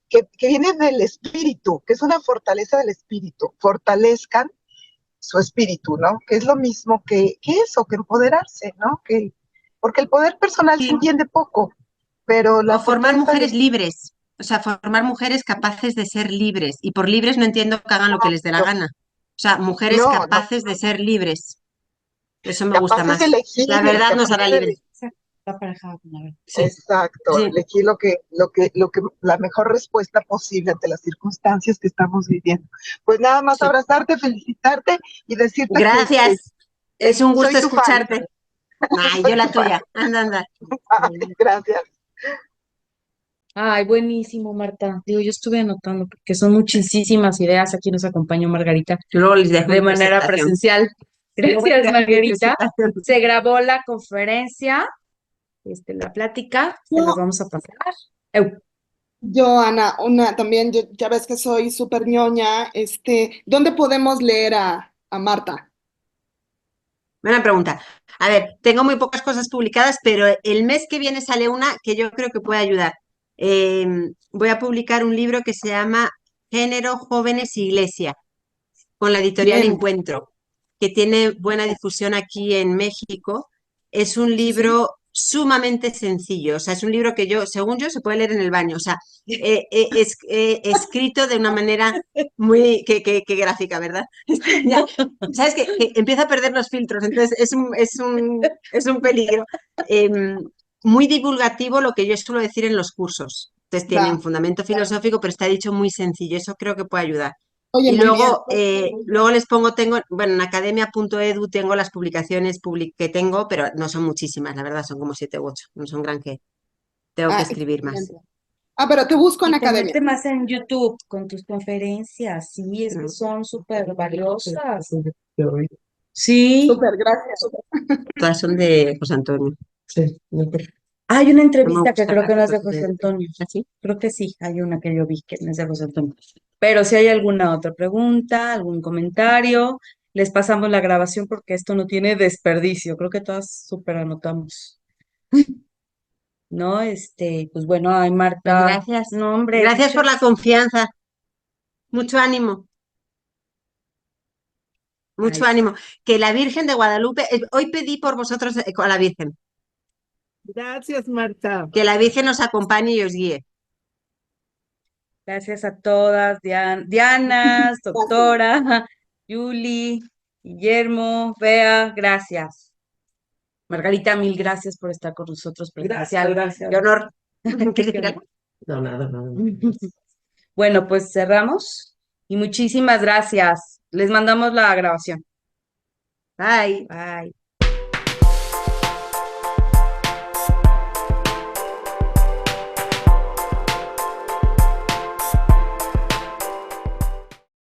que viene del espíritu, que es una fortaleza del espíritu. Fortalezcan su espíritu, ¿no? Que es lo mismo que eso, que empoderarse, ¿no? Porque el poder personal se Sí. entiende poco, pero O la formar fortaleza del mujeres espíritu, libres. O sea, formar mujeres capaces de ser libres. Y por libres no entiendo que hagan lo que les dé la gana. O sea, mujeres no, no, capaces de ser libres. Eso me gusta capaces de más. La elegir, verdad nos hará capaces de libres. Exacto, va parejado con la verdad. Sí, exacto, sí. elegir la mejor respuesta posible ante las circunstancias que estamos viviendo. Pues nada más Sí. abrazarte, felicitarte y decirte que Gracias. Es un gusto soy tu fan. escucharte. Ay, yo Soy tu la fan. tuya. Anda, anda. Gracias. Ay, buenísimo, Marta. Digo, yo estuve anotando porque son muchísimas ideas. Aquí nos acompañó Margarita Luego les dejo de mi manera presentación. presencial. Luego les Gracias, dejo mi Margarita. presentación. Se grabó la conferencia, la plática, se las Yo, vamos a pasar. Eu. yo, Ana, también, ya ves que soy súper ñoña, ¿dónde podemos leer a Marta? Buena pregunta. A ver, tengo muy pocas cosas publicadas, pero el mes que viene sale una que yo creo que puede ayudar. Eh, Voy a publicar un libro que se llama Género, Jóvenes, Iglesia, con la editorial Bien, Encuentro, que tiene buena difusión aquí en México. Es un sí, sí. libro sumamente sencillo, o sea, es un libro que yo, según yo, se puede leer en el baño, o sea, es escrito de una manera muy, que gráfica, ¿verdad? Ya, ¿sabes qué? Que empieza a perder los filtros, entonces es un peligro. Muy divulgativo lo que yo suelo decir en los cursos. Entonces tiene un Va. fundamento filosófico, pero está dicho muy sencillo, eso creo que puede ayudar. Oye, Y muy bien. luego les pongo, bueno, en academia.edu tengo las publicaciones que tengo, pero no son muchísimas, la verdad, son como 7 u 8, no son gran que tengo que Ah, escribir más. excelente. Ah, pero te busco en Y academia. ponerte más en YouTube con tus conferencias. Sí, es que ¿No? son súper valiosas. Sí. Súper, gracias. Todas son de José Antonio. Hay una No me entrevista que gusta creo las que no es de fotos José de... Antonio. ¿Así? Creo que sí, hay una que yo vi que no es de José Antonio. Pero si hay alguna otra pregunta, algún comentario, les pasamos la grabación porque esto no tiene desperdicio. Creo que todas súper anotamos. ¿No? Pues bueno, ay, Pues Marta. gracias. No, hombre, Gracias por la muchas. confianza. Mucho ánimo, Ay, mucho ánimo. Que la Virgen de Guadalupe, hoy pedí por vosotros a la Virgen, Gracias, Marta. que la Virgen os acompañe y os guíe. gracias a todas, Diana, Gracias. doctora, Yuli, Guillermo, Bea, gracias. Margarita, mil gracias por estar con nosotros presencial. Qué honor. ¿Quieres Qué decir honor. algo? No, nada, nada. Bueno, pues cerramos y muchísimas gracias. Les mandamos la grabación. Bye. Bye.